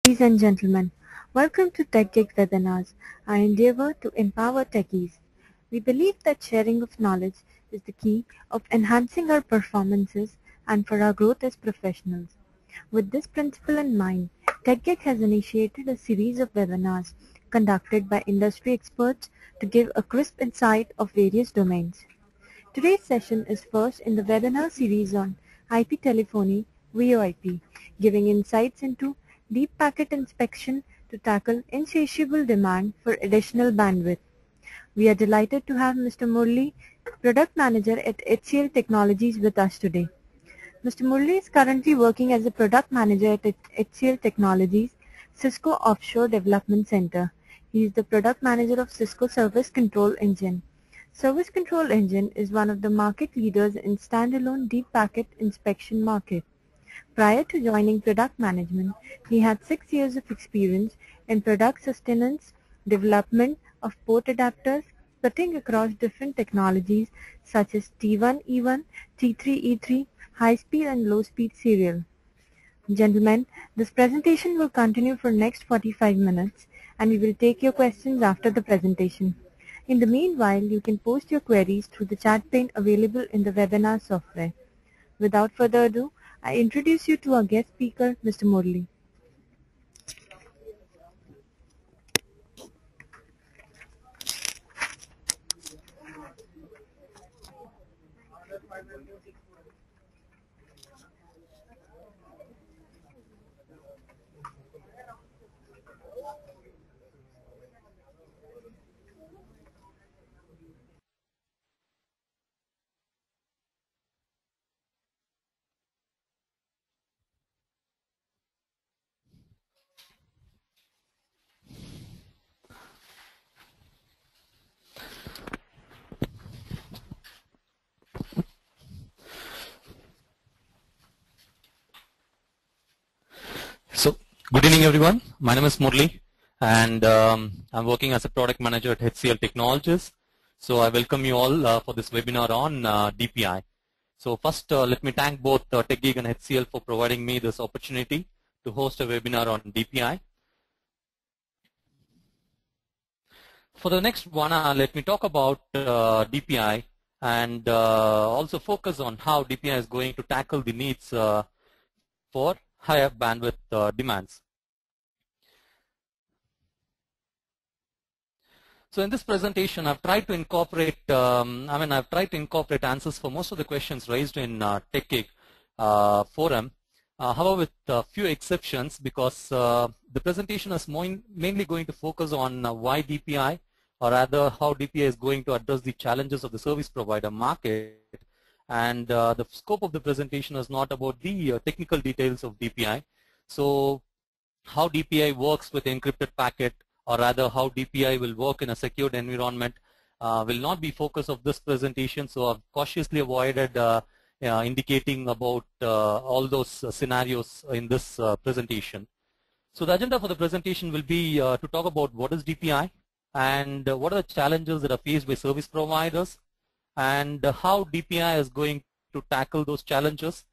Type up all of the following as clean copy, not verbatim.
Ladies and gentlemen, welcome to TechGig webinars, our endeavor to empower techies. We believe that sharing of knowledge is the key of enhancing our performances and for our growth as professionals. With this principle in mind, TechGig has initiated a series of webinars conducted by industry experts to give a crisp insight of various domains. Today's session is first in the webinar series on IP telephony VoIP, giving insights into deep packet inspection to tackle insatiable demand for additional bandwidth. We are delighted to have Mr. Murli, Product Manager at HCL Technologies with us today. Mr. Murli is currently working as a Product Manager at HCL Technologies, Cisco Offshore Development Center. He is the Product Manager of Cisco Service Control Engine. Service Control Engine is one of the market leaders in standalone deep packet inspection market. Prior to joining product management, he had 6 years of experience in product sustenance, development of port adapters, cutting across different technologies such as T1E1, T3E3, high-speed and low-speed serial. Gentlemen, this presentation will continue for next 45 minutes and we will take your questions after the presentation. In the meanwhile, you can post your queries through the chat pane available in the webinar software. Without further ado, I introduce you to our guest speaker, Mr. Murli. So, good evening everyone. My name is Murli and I'm working as a product manager at HCL Technologies. So I welcome you all for this webinar on DPI. So first let me thank both TechGig and HCL for providing me this opportunity to host a webinar on DPI. For the next 1 hour, let me talk about DPI and also focus on how DPI is going to tackle the needs for higher bandwidth demands. So in this presentation, I've tried to incorporate, answers for most of the questions raised in TechGig forum. However, with a few exceptions, because the presentation is mainly going to focus on why DPI, or rather how DPI is going to address the challenges of the service provider market. And the scope of the presentation is not about the technical details of DPI. So how DPI works with encrypted packet, or rather how DPI will work in a secured environment, will not be focus of this presentation. So I've cautiously avoided indicating about all those scenarios in this presentation. So the agenda for the presentation will be to talk about what is DPI and what are the challenges that are faced by service providers, and how DPI is going to tackle those challenges.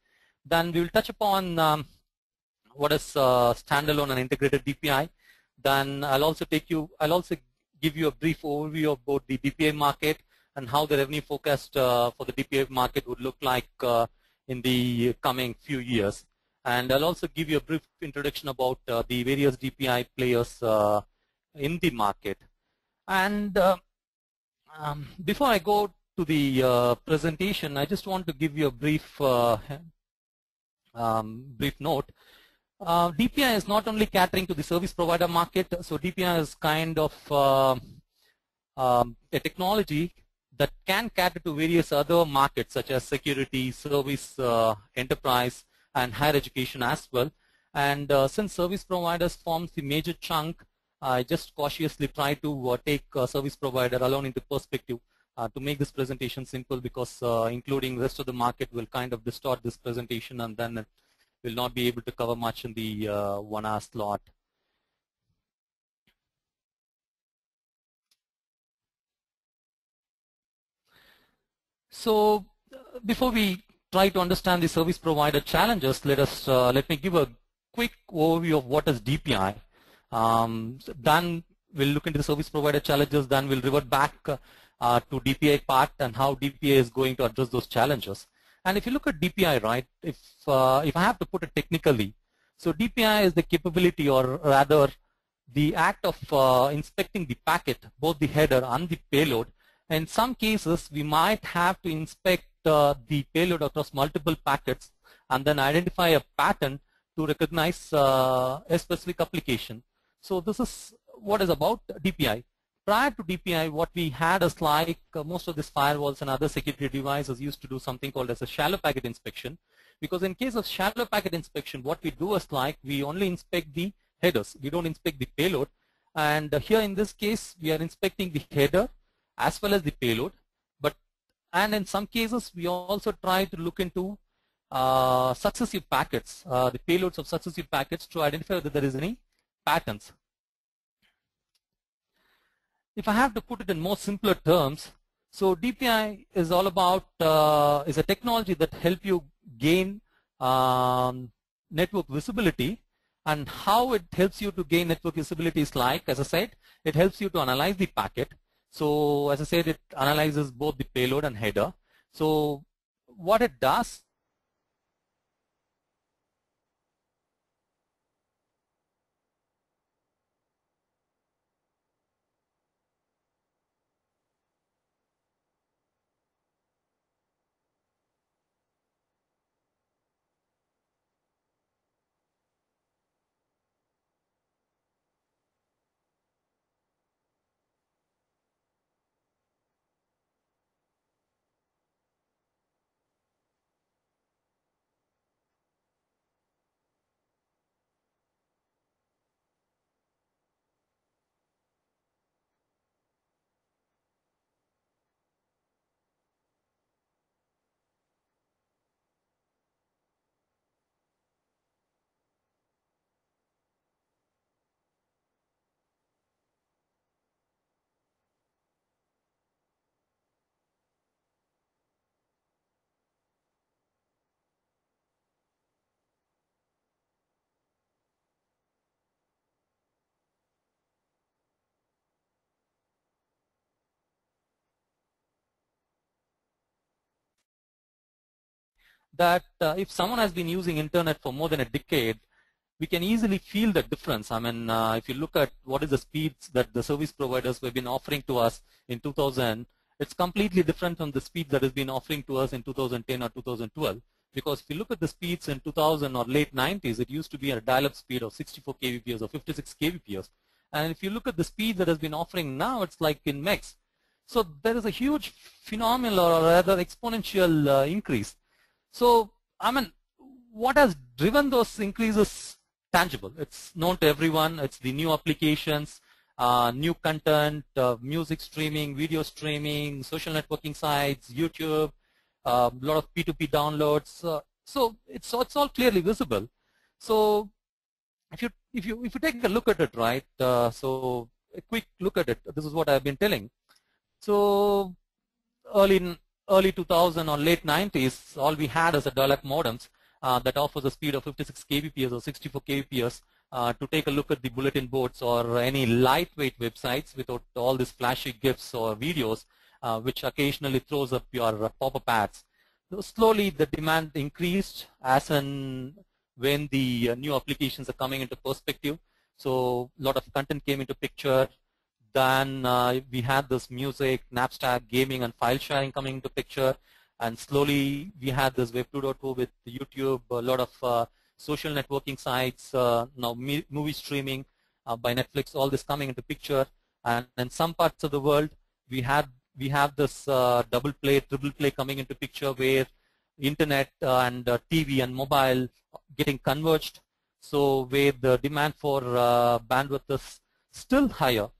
Then we will touch upon what is standalone and integrated DPI. Then I'll also give you a brief overview about the DPI market and how the revenue forecast for the DPI market would look like in the coming few years. And I'll also give you a brief introduction about the various DPI players in the market. And before I go to the presentation, I just want to give you a brief note. DPI is not only catering to the service provider market, so DPI is kind of a technology that can cater to various other markets such as security, service, enterprise, and higher education as well. And since service providers forms the major chunk, I just cautiously try to take service provider alone into perspective to make this presentation simple, because including the rest of the market will kind of distort this presentation, and then will not be able to cover much in the 1 hour slot. So before we try to understand the service provider challenges, let me give a quick overview of what is DPI. Then we'll look into the service provider challenges. Then we'll revert back to DPI part and how DPI is going to address those challenges. And if you look at DPI, right, if I have to put it technically, so DPI is the capability, or rather the act of inspecting the packet, both the header and the payload. In some cases, we might have to inspect the payload across multiple packets and then identify a pattern to recognize a specific application. So this is what is about DPI. Prior to DPI, what we had is like most of these firewalls and other security devices used to do something called as a shallow packet inspection. Because in case of shallow packet inspection, what we do is like we only inspect the headers. We don't inspect the payload. And here in this case, we are inspecting the header as well as the payload. And in some cases, we also try to look into successive packets, the payloads of successive packets, to identify whether there is any patterns. If I have to put it in more simpler terms, so DPI is all about is a technology that helps you gain network visibility. And how it helps you to gain network visibility is like, as I said, it helps you to analyze the packet. So as I said, it analyzes both the payload and header. So what it does, that if someone has been using internet for more than a decade, we can easily feel the difference. I mean, if you look at what is the speeds that the service providers have been offering to us in 2000, it's completely different from the speed that has been offering to us in 2010 or 2012. Because if you look at the speeds in 2000 or late 90s, it used to be a dial-up speed of 64 kbps or 56 kbps. And if you look at the speed that has been offering now, it's like in megs. So there is a huge phenomenal, or rather exponential increase. So, I mean, what has driven those increases tangible? It's known to everyone. It's the new applications, new content, music streaming, video streaming, social networking sites, YouTube, a lot of P2P downloads. So it's all clearly visible. So if you take a look at it, right? So a quick look at it. This is what I've been telling. So early 2000 or late 90s, all we had is a dial-up modems that offers a speed of 56 kbps or 64 kbps to take a look at the bulletin boards or any lightweight websites without all these flashy GIFs or videos, which occasionally throws up your pop-up ads. So slowly the demand increased as and when the new applications are coming into perspective. So a lot of content came into picture. Then we had this music, Napster, gaming, and file sharing coming into picture. And slowly we had this Web 2.0 with YouTube, a lot of social networking sites, now movie streaming by Netflix, all this coming into picture. And in some parts of the world, we have this double play, triple play coming into picture, where internet and TV and mobile getting converged. So where the demand for bandwidth is still higher.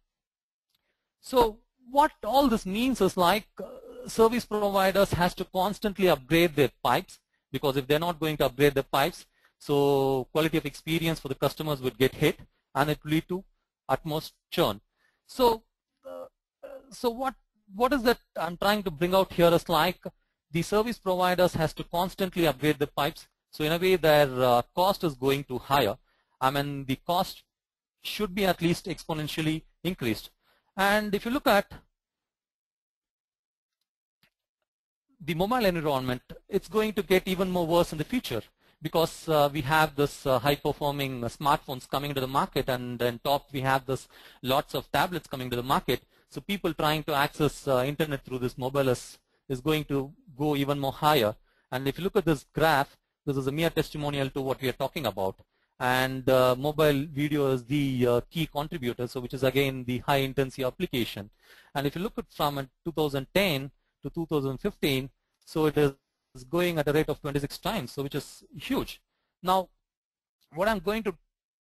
So what all this means is like service providers has to constantly upgrade their pipes, because if they're not going to upgrade their pipes, so quality of experience for the customers would get hit, and it will lead to utmost churn. So what is that I'm trying to bring out here is like the service providers has to constantly upgrade the pipes. So in a way, their cost is going to higher. I mean, the cost should be at least exponentially increased. And if you look at the mobile environment, it's going to get even more worse in the future, because we have this high-performing smartphones coming into the market, and then top we have this lots of tablets coming to the market. So people trying to access internet through this mobile is going to go even more higher. And if you look at this graph, this is a mere testimonial to what we are talking about. And mobile video is the key contributor, so which is again the high intensity application. And if you look at from 2010 to 2015, so it is going at a rate of 26 times, so which is huge. Now, what I'm going to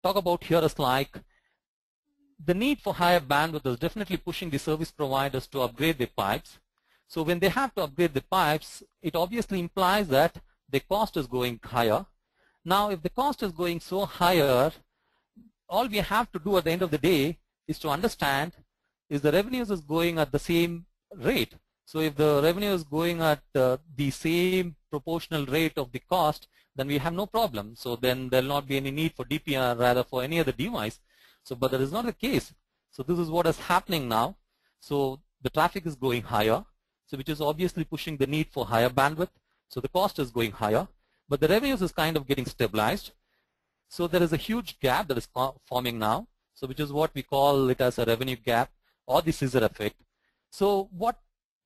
talk about here is like the need for higher bandwidth is definitely pushing the service providers to upgrade their pipes. So when they have to upgrade the pipes, it obviously implies that the cost is going higher. Now, if the cost is going so higher, all we have to do at the end of the day is to understand is the revenues is going at the same rate. So if the revenue is going at the same proportional rate of the cost, then we have no problem. So then there will not be any need for DPI, rather for any other device. So, but that is not the case. So this is what is happening now. So the traffic is going higher, so which is obviously pushing the need for higher bandwidth. So the cost is going higher, but the revenues is kind of getting stabilized. So there is a huge gap that is forming now. So which is what we call it as a revenue gap or the scissor effect. So what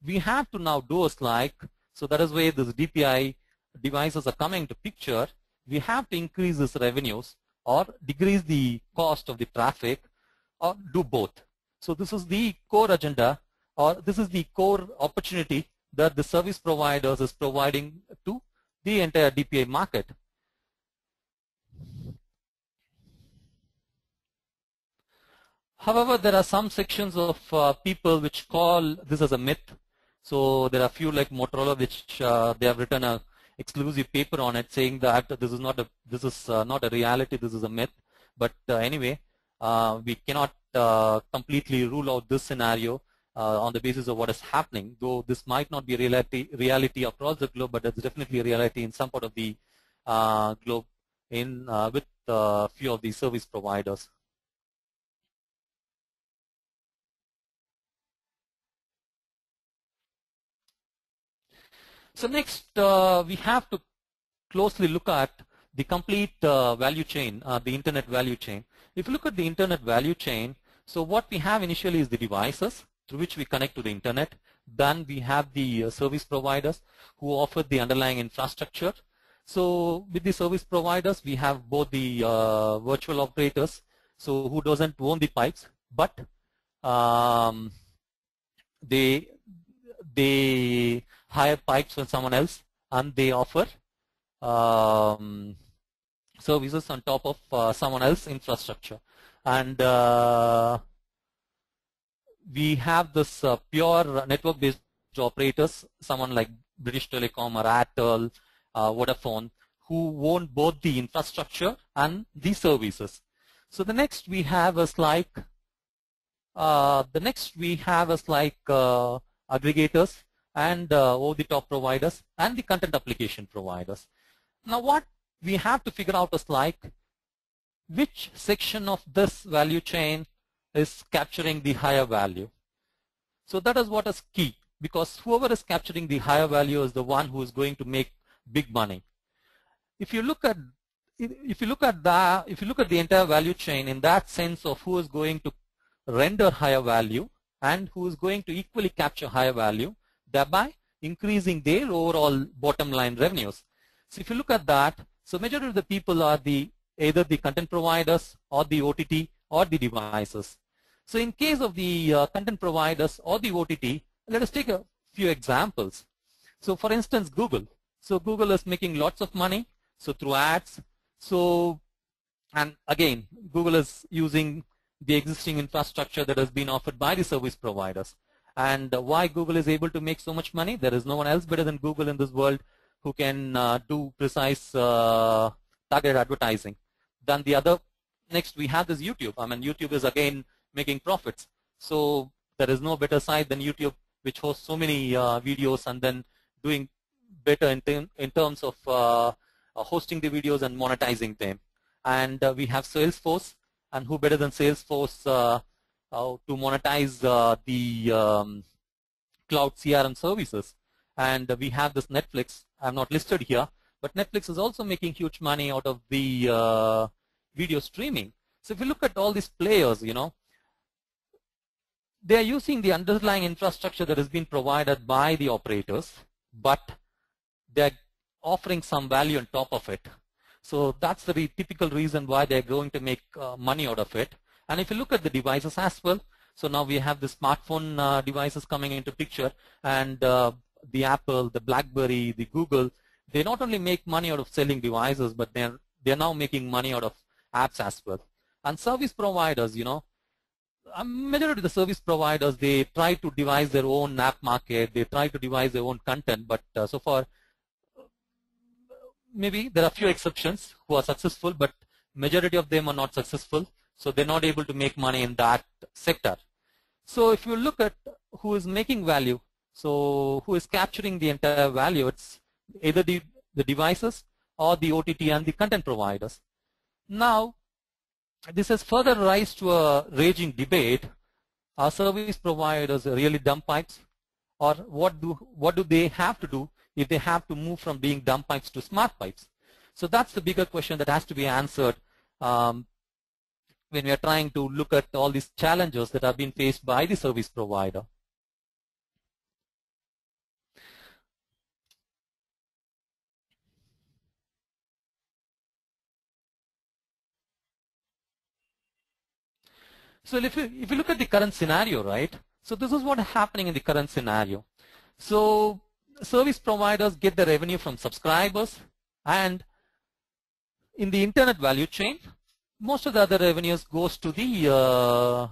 we have to now do is like, so that is where these DPI devices are coming to picture. We have to increase these revenues or decrease the cost of the traffic, or do both. So this is the core agenda, or this is the core opportunity that the service providers is providing to the entire DPI market. However, there are some sections of people which call this as a myth. So there are a few like Motorola which they have written a exclusive paper on it saying that this is not a reality, this is a myth. But anyway, we cannot completely rule out this scenario on the basis of what is happening. Though this might not be reality across the globe, but it's definitely a reality in some part of the globe with a few of the service providers. So next, we have to closely look at the complete value chain, the internet value chain. If you look at the internet value chain, so what we have initially is the devices through which we connect to the internet. Then we have the service providers who offer the underlying infrastructure. So with the service providers, we have both the virtual operators, so who doesn't own the pipes, but they hire pipes from someone else, and they offer services on top of someone else's infrastructure. And we have this pure network-based operators, someone like British Telecom or Airtel, Vodafone, who own both the infrastructure and the services. So the next we have is like aggregators and over-the-top providers and the content application providers. Now what we have to figure out is like which section of this value chain is capturing the higher value. So that is what is key, because whoever is capturing the higher value is the one who is going to make big money. If you look at the entire value chain in that sense of who is going to render higher value and who is going to equally capture higher value, thereby increasing their overall bottom line revenues. So if you look at that, so majority of the people are either the content providers or the OTT or the devices. So in case of the content providers or the OTT, let us take a few examples. So for instance, Google. So Google is making lots of money, so through ads. So, and again, Google is using the existing infrastructure that has been offered by the service providers. And why Google is able to make so much money? There is no one else better than Google in this world who can do precise targeted advertising. Then the other, next we have this YouTube. I mean, YouTube is again making profits. So there is no better site than YouTube, which hosts so many videos and then doing better in terms of hosting the videos and monetizing them. and we have Salesforce, and who better than Salesforce to monetize the cloud CRM services. And we have this Netflix. I'm not listed here, but Netflix is also making huge money out of the video streaming. So if you look at all these players, you know, they are using the underlying infrastructure that has been provided by the operators, but they're offering some value on top of it. So that's the typical reason why they're going to make money out of it. And if you look at the devices as well, so now we have the smartphone devices coming into picture, and the Apple, the BlackBerry, the Google, they not only make money out of selling devices, but they're now making money out of apps as well. And service providers, you know, a majority of the service providers, they try to devise their own app market, they try to devise their own content, but so far, maybe there are few exceptions who are successful, but majority of them are not successful, so they're not able to make money in that sector. So if you look at who is making value, so who is capturing the entire value, it's either the devices or the OTT and the content providers. Now, this has further rise to a raging debate. Are service providers really dumb pipes, or what do they have to do if they have to move from being dumb pipes to smart pipes? So that's the bigger question that has to be answered when we are trying to look at all these challenges that have been faced by the service provider. So if you look at the current scenario, right? So this is what is happening in the current scenario. So service providers get the revenue from subscribers, and in the internet value chain, most of the other revenues goes to the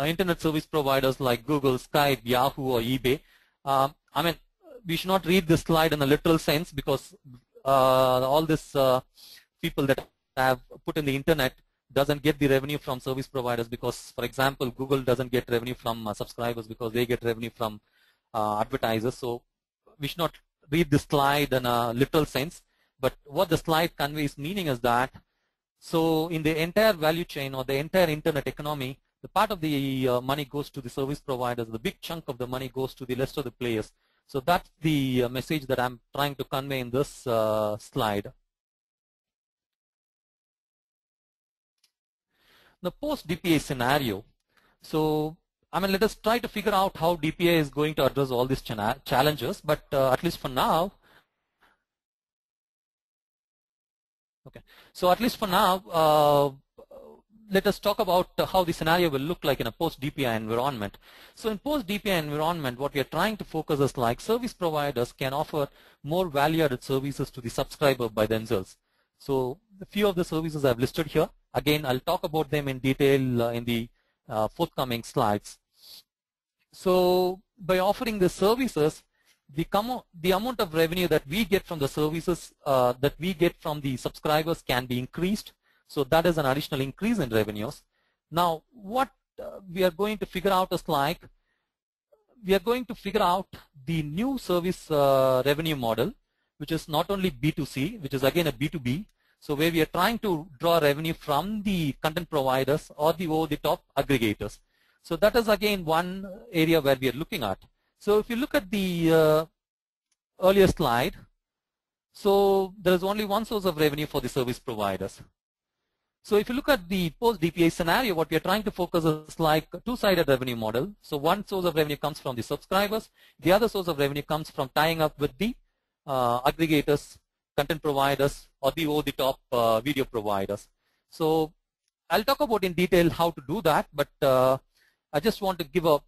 internet service providers like Google, Skype, Yahoo, or eBay. I mean, we should not read this slide in a literal sense, because all this people that have put in the internet doesn't get the revenue from service providers, because, for example, Google doesn't get revenue from subscribers because they get revenue from advertisers. So we should not read this slide in a literal sense, but what the slide conveys meaning is that, so in the entire value chain or the entire internet economy, the part of the money goes to the service providers, the big chunk of the money goes to the rest of the players. So that's the message that I'm trying to convey in this slide. The post-DPI scenario. So, I mean, let us try to figure out how DPI is going to address all these challenges, but at least for now, okay. So at least for now, let us talk about how the scenario will look like in a post-DPI environment. So in post-DPI environment, what we are trying to focus is like service providers can offer more value-added services to the subscriber by themselves. So a few of the services I've listed here. Again, I'll talk about them in detail in the forthcoming slides. So by offering the services, the amount of revenue that we get from the services that we get from the subscribers can be increased. So that is an additional increase in revenues. Now, what we are going to figure out is like, we are going to figure out the new service revenue model, which is not only B2C, which is again a B2B. So where we are trying to draw revenue from the content providers or the over-the-top aggregators. So that is again one area where we are looking at. So if you look at the earlier slide, so there is only one source of revenue for the service providers. So if you look at the post-DPI scenario, what we are trying to focus is like a two-sided revenue model. So one source of revenue comes from the subscribers. The other source of revenue comes from tying up with the aggregators, content providers, or the over-the-top video providers. So I'll talk about in detail how to do that, but I just want to give a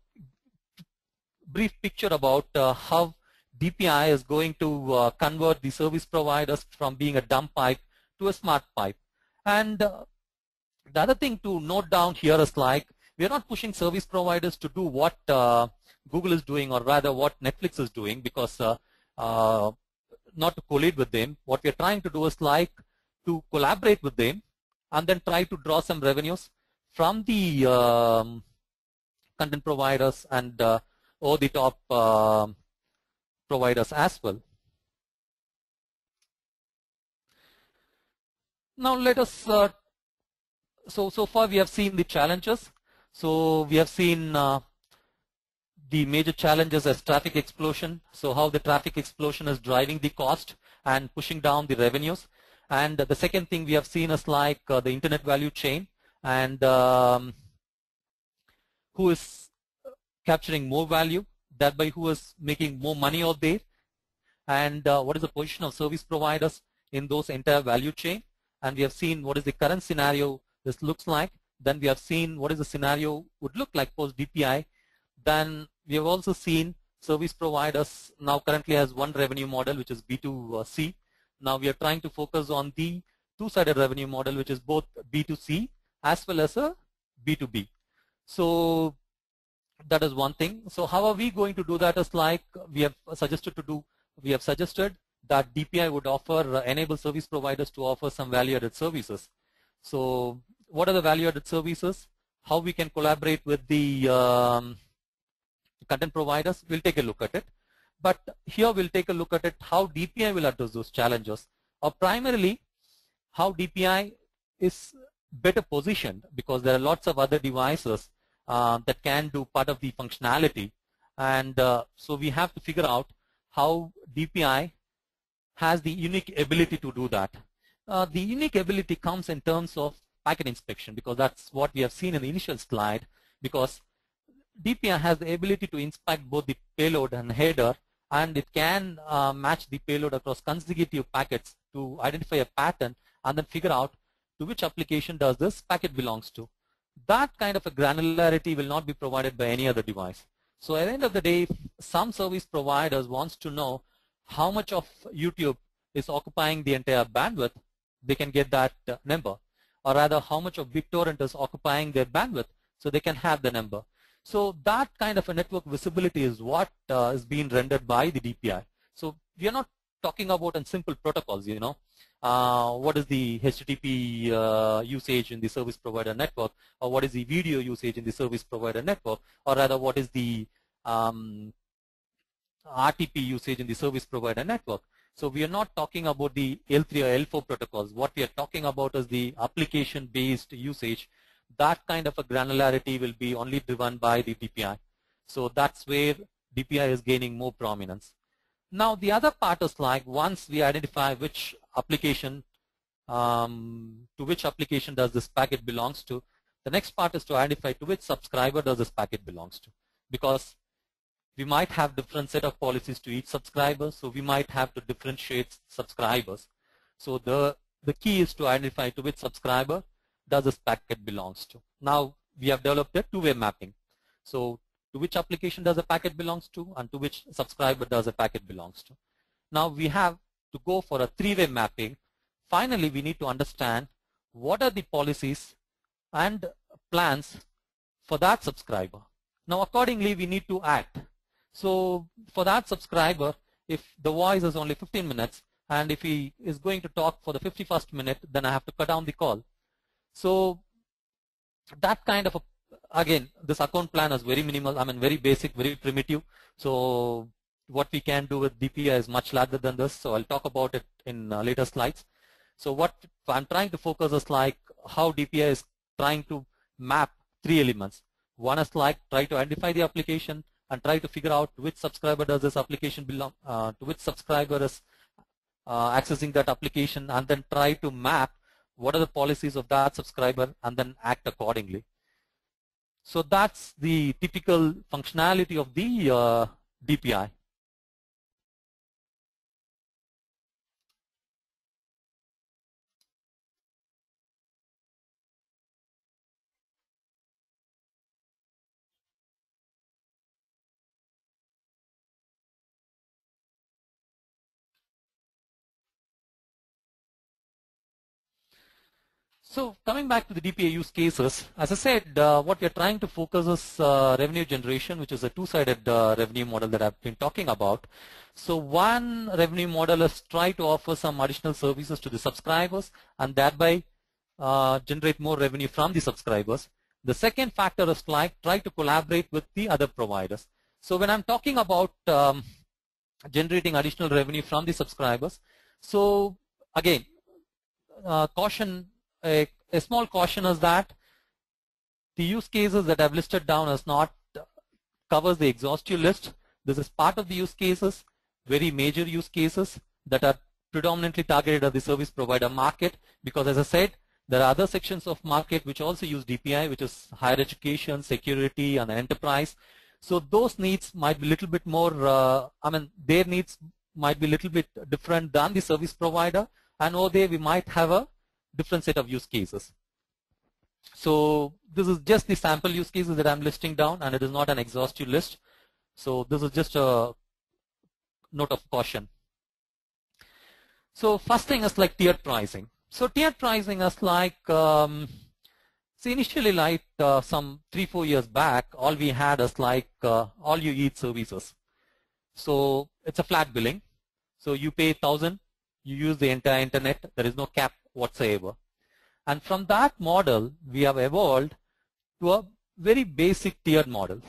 brief picture about how DPI is going to convert the service providers from being a dumb pipe to a smart pipe. And the other thing to note down here is like, we are not pushing service providers to do what Google is doing, or rather what Netflix is doing, because not to collide with them. What we are trying to do is like to collaborate with them and then try to draw some revenues from the content providers and over the top providers as well. Now let us, so far we have seen the challenges. So we have seen the major challenges as traffic explosion. So how the traffic explosion is driving the cost and pushing down the revenues. And the second thing we have seen is like the internet value chain and who is capturing more value, thereby who is making more money out there, and what is the position of service providers in those entire value chain. And we have seen what is the current scenario this looks like. Then we have seen what is the scenario would look like post DPI. Then we have also seen service providers now currently has one revenue model, which is B2C. Now we are trying to focus on the two-sided revenue model, which is both B2C as well as a B2B. So that is one thing. So how are we going to do that? Is like we have suggested to do. We have suggested that DPI would offer enable service providers to offer some value-added services. So what are the value-added services? How we can collaborate with the content providers? We'll take a look at it. But here we'll take a look at it how DPI will address those challenges, or primarily how DPI is better positioned, because there are lots of other devices that can do part of the functionality, and so we have to figure out how DPI has the unique ability to do that. The unique ability comes in terms of packet inspection, because that's what we have seen in the initial slide, because DPI has the ability to inspect both the payload and header, and it can match the payload across consecutive packets to identify a pattern and then figure out to which application does this packet belongs to. That kind of a granularity will not be provided by any other device. So at the end of the day, if some service providers wants to know how much of YouTube is occupying the entire bandwidth, they can get that number. Or rather, how much of BitTorrent is occupying their bandwidth, so they can have the number. So that kind of a network visibility is what is being rendered by the DPI. So we are not talking about in simple protocols, you know. What is the HTTP usage in the service provider network, or what is the video usage in the service provider network, or rather what is the RTP usage in the service provider network. So we are not talking about the L3 or L4 protocols. What we are talking about is the application-based usage. That kind of a granularity will be only driven by the DPI. So that's where DPI is gaining more prominence. Now the other part is like once we identify which application, to which application does this packet belongs to, the next part is to identify to which subscriber does this packet belongs to. Because we might have different set of policies to each subscriber, so we might have to differentiate subscribers. So the key is to identify to which subscriber does this packet belongs to. Now we have developed a two-way mapping. So to which application does a packet belongs to, and to which subscriber does a packet belongs to. Now we have to go for a three-way mapping. Finally, we need to understand what are the policies and plans for that subscriber. Now accordingly, we need to act. So for that subscriber, if the voice is only 15 minutes, and if he is going to talk for the 51st minute, then I have to cut down the call. So that kind of again, this account plan is very minimal, I mean very basic, very primitive. So what we can do with DPI is much larger than this, so I'll talk about it in later slides. So what I'm trying to focus is like how DPI is trying to map three elements. One is like try to identify the application and try to figure out to which subscriber does this application belong, to which subscriber is accessing that application, and then try to map what are the policies of that subscriber and then act accordingly. So that's the typical functionality of the DPI. So coming back to the DPI use cases, as I said, what we are trying to focus is revenue generation, which is a two-sided revenue model that I've been talking about. So one revenue model is try to offer some additional services to the subscribers and thereby generate more revenue from the subscribers. The second factor is like try to collaborate with the other providers. So when I'm talking about generating additional revenue from the subscribers, so again, caution, a small caution is that the use cases that I've listed down is not covers the exhaustive list. This is part of the use cases, very major use cases that are predominantly targeted at the service provider market, because as I said, there are other sections of market which also use DPI, which is higher education, security, and enterprise. So those needs might be a little bit more, their needs might be a little bit different than the service provider, and over there we might have a different set of use cases. So this is just the sample use cases that I'm listing down, and it is not an exhaustive list. So this is just a note of caution. So first thing is like tiered pricing. So tiered pricing is like, see, initially like some 3-4 years back, all we had is like all you eat services. So it's a flat billing. So you pay 1,000, you use the entire internet. There is no cap whatsoever. And from that model, we have evolved to a very basic tiered model.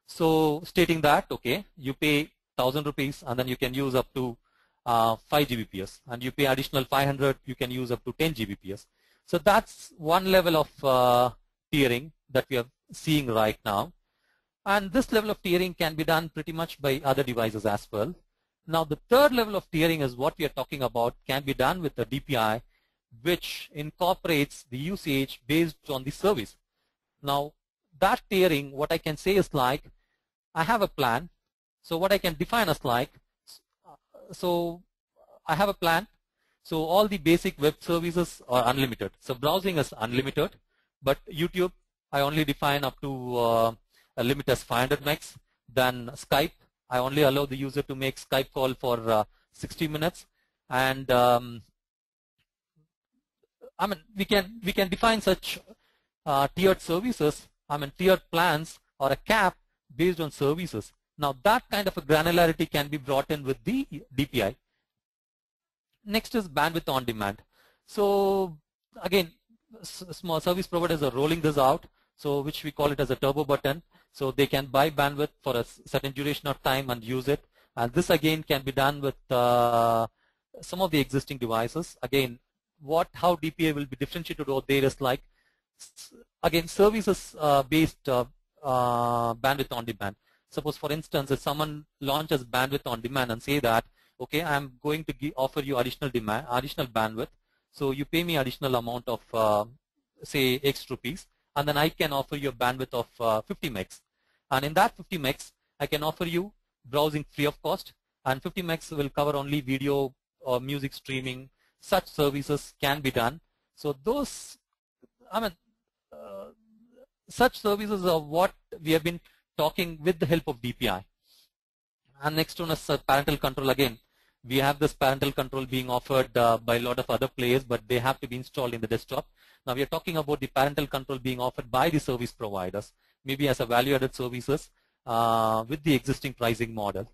So stating that, okay, you pay 1,000 rupees and then you can use up to 5 Gbps, and you pay additional 500, you can use up to 10 Gbps. So that's one level of tiering that we are seeing right now. And this level of tiering can be done pretty much by other devices as well. Now the third level of tiering is what we are talking about, can be done with the DPI, which incorporates the usage based on the service. Now that tiering, what I can say is like, I have a plan. So what I can define as like, so I have a plan. So all the basic web services are unlimited. So browsing is unlimited, but YouTube, I only define up to a limit as 500 megs. Then Skype, I only allow the user to make Skype call for 60 minutes. And we can define such tiered services, tiered plans or a cap based on services. Now that kind of a granularity can be brought in with the DPI. Next is bandwidth on demand. So again, small service providers are rolling this out, so which we call it as a turbo button. So they can buy bandwidth for a certain duration of time and use it. And this again can be done with some of the existing devices. Again, how DPI will be differentiated over there is like, again, services based bandwidth on demand. Suppose, for instance, if someone launches bandwidth on demand and say that, okay, I'm going to offer you additional bandwidth, so you pay me additional amount of, say, X rupees, and then I can offer you a bandwidth of 50 megs. And in that 50 megs, I can offer you browsing free of cost, and 50 megs will cover only video or music streaming. Such services can be done. So those, such services are what we have been talking with the help of DPI. And next one is parental control. Again, we have this parental control being offered by a lot of other players, but they have to be installed in the desktop. Now we are talking about the parental control being offered by the service providers, maybe as a value-added services with the existing pricing model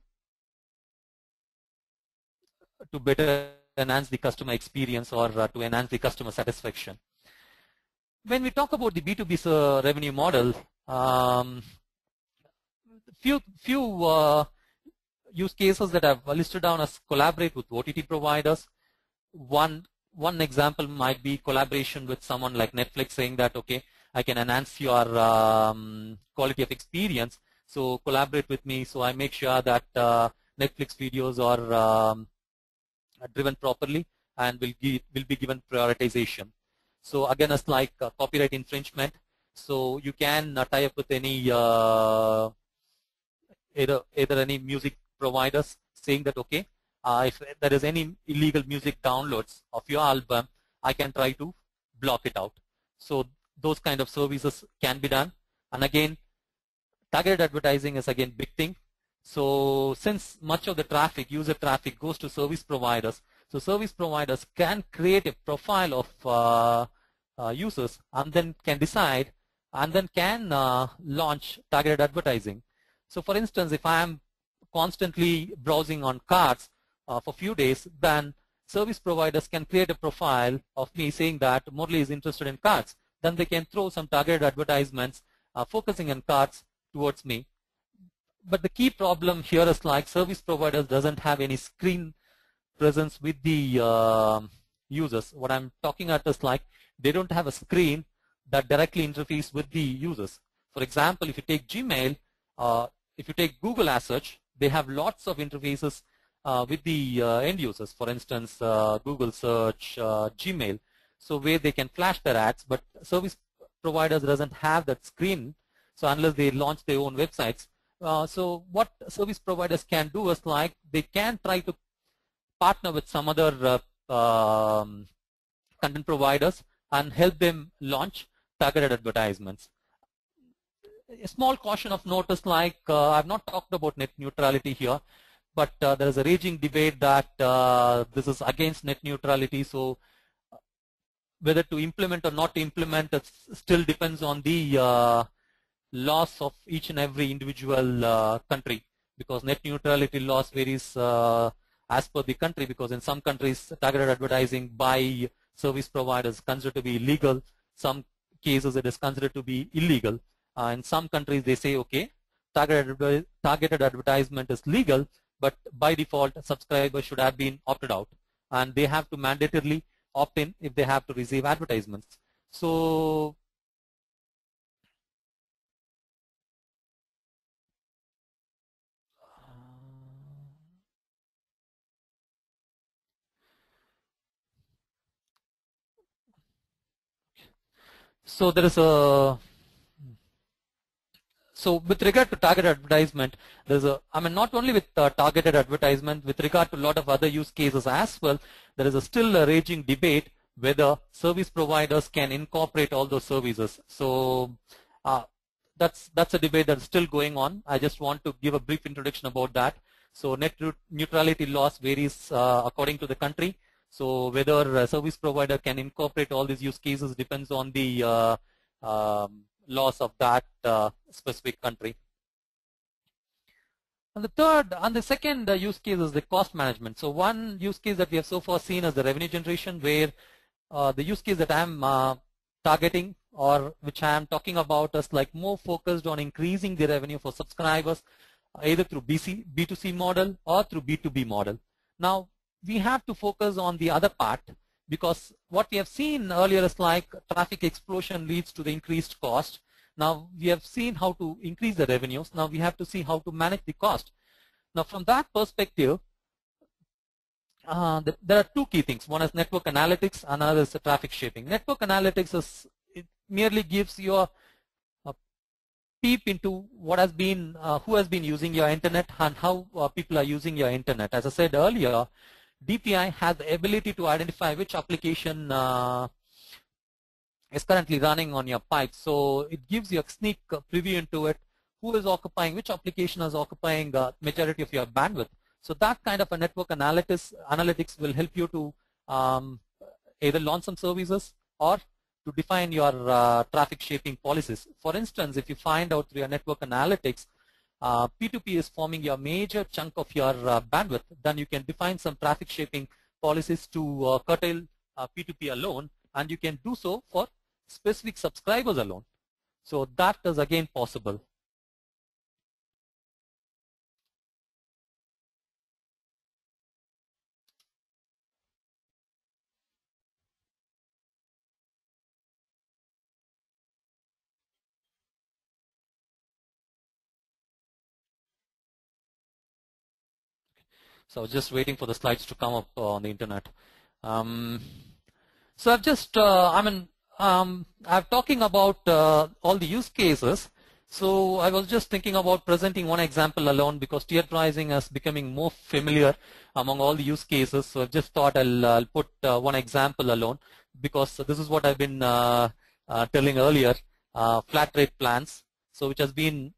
to better enhance the customer experience or to enhance the customer satisfaction. When we talk about the B2B revenue model, few use cases that I've listed down as collaborate with OTT providers. One example might be collaboration with someone like Netflix, saying that, okay, I can enhance your quality of experience, so collaborate with me, so I make sure that Netflix videos are driven properly and will be given prioritization. So again, it's like copyright infringement. So you can tie up with any either any music providers, saying that, okay, if there is any illegal music downloads of your album, I can try to block it out. So those kind of services can be done. And again, targeted advertising is again big thing. So since much of the traffic, user traffic, goes to service providers, so service providers can create a profile of users and then can decide and then can launch targeted advertising. So for instance, if I am constantly browsing on cards for a few days, then service providers can create a profile of me saying that Murli is interested in cards. Then they can throw some targeted advertisements focusing on cards towards me. But the key problem here is like service providers doesn't have any screen presence with the users. What I'm talking at is like they don't have a screen that directly interfaces with the users. For example, if you take Gmail, if you take Google as such, they have lots of interfaces with the end users. For instance, Google Search, Gmail, so where they can flash their ads, but service providers doesn't have that screen. So unless they launch their own websites, so what service providers can do is like they can try to partner with some other content providers and help them launch targeted advertisements. A small caution of note is like I've not talked about net neutrality here, but there is a raging debate that this is against net neutrality. So whether to implement or not to implement, it still depends on the laws of each and every individual country, because net neutrality laws varies as per the country, because in some countries targeted advertising by service providers is considered to be illegal. Some cases it is considered to be illegal. In some countries they say, okay, targeted advertisement is legal, but by default subscribers should have been opted out, and they have to mandatorily opt in if they have to receive advertisements. So there is a with regard to targeted advertisement, there's a, I mean, not only with targeted advertisement, with regard to a lot of other use cases as well, there is still a raging debate whether service providers can incorporate all those services. So that's a debate that's still going on. I just want to give a brief introduction about that. So net neutrality laws varies according to the country. So whether a service provider can incorporate all these use cases depends on the laws of that specific country. And the second use case is the cost management. So one use case that we have so far seen is the revenue generation, where the use case that I'm targeting, or which I am talking about, is like more focused on increasing the revenue for subscribers, either through B2C model or through B2B model. Now we have to focus on the other part, because what we have seen earlier is like traffic explosion leads to the increased cost. Now we have seen how to increase the revenues. Now we have to see how to manage the cost. Now from that perspective, there are two key things. One is network analytics, another is traffic shaping. Network analytics is, it merely gives you a peep into what has been, who has been using your internet and how people are using your internet. As I said earlier, DPI has the ability to identify which application is currently running on your pipe. So it gives you a sneak preview into it, who is occupying, which application is occupying the majority of your bandwidth. So that kind of a network analytics will help you to either launch some services or to define your traffic shaping policies. For instance, if you find out through your network analytics, P2P is forming your major chunk of your bandwidth, then you can define some traffic shaping policies to curtail P2P alone, and you can do so for specific subscribers alone. So that is again possible. So I was just waiting for the slides to come up on the internet. So I've just, I'm talking about all the use cases. So I was just thinking about presenting one example alone, because tiered pricing is becoming more familiar among all the use cases. So I've just thought I'll put one example alone, because this is what I've been telling earlier, flat rate plans. So which has been,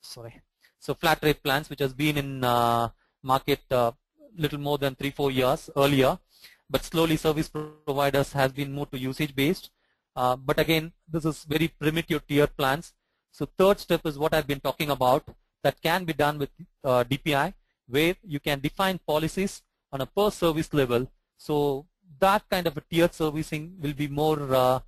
so flat rate plans which has been in market little more than 3-4 years earlier, but slowly service providers has been moved to usage based. But again, this is very primitive tier plans. So third step is what I've been talking about, that can be done with DPI, where you can define policies on a per service level. So that kind of a tiered servicing will be more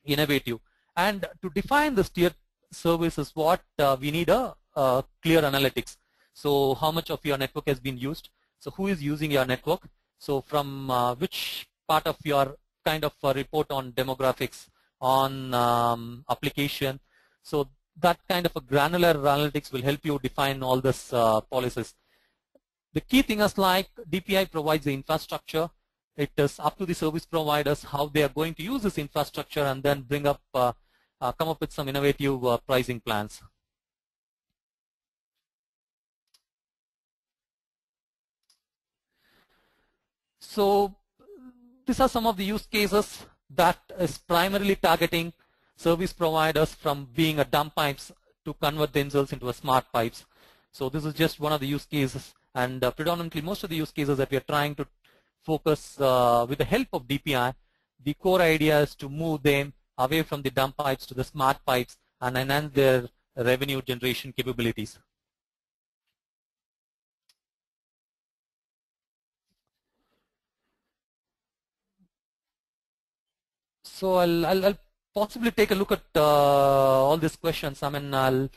innovative. And to define this tiered service is what we need a clear analytics. So how much of your network has been used? So who is using your network? So from which part of your kind of report on demographics, on application. So that kind of a granular analytics will help you define all this policies. The key thing is like DPI provides the infrastructure. It is up to the service providers how they are going to use this infrastructure and then bring up, come up with some innovative pricing plans. So these are some of the use cases that is primarily targeting service providers from being a dumb pipes to convert themselves into a smart pipes. So this is just one of the use cases, and predominantly most of the use cases that we are trying to focus with the help of DPI. The core idea is to move them away from the dumb pipes to the smart pipes and enhance their revenue generation capabilities. So I'll possibly take a look at all these questions. I mean, I'll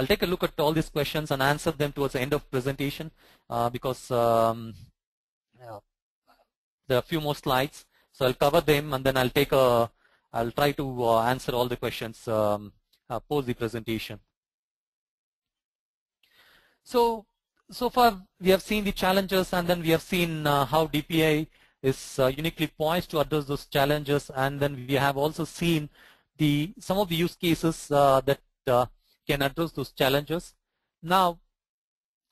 take a look at all these questions and answer them towards the end of presentation because there are a few more slides. So I'll cover them and then I'll try to answer all the questions post the presentation. So far we have seen the challenges, and then we have seen how DPI is uniquely poised to address those challenges, and then we have also seen some of the use cases that can address those challenges. Now,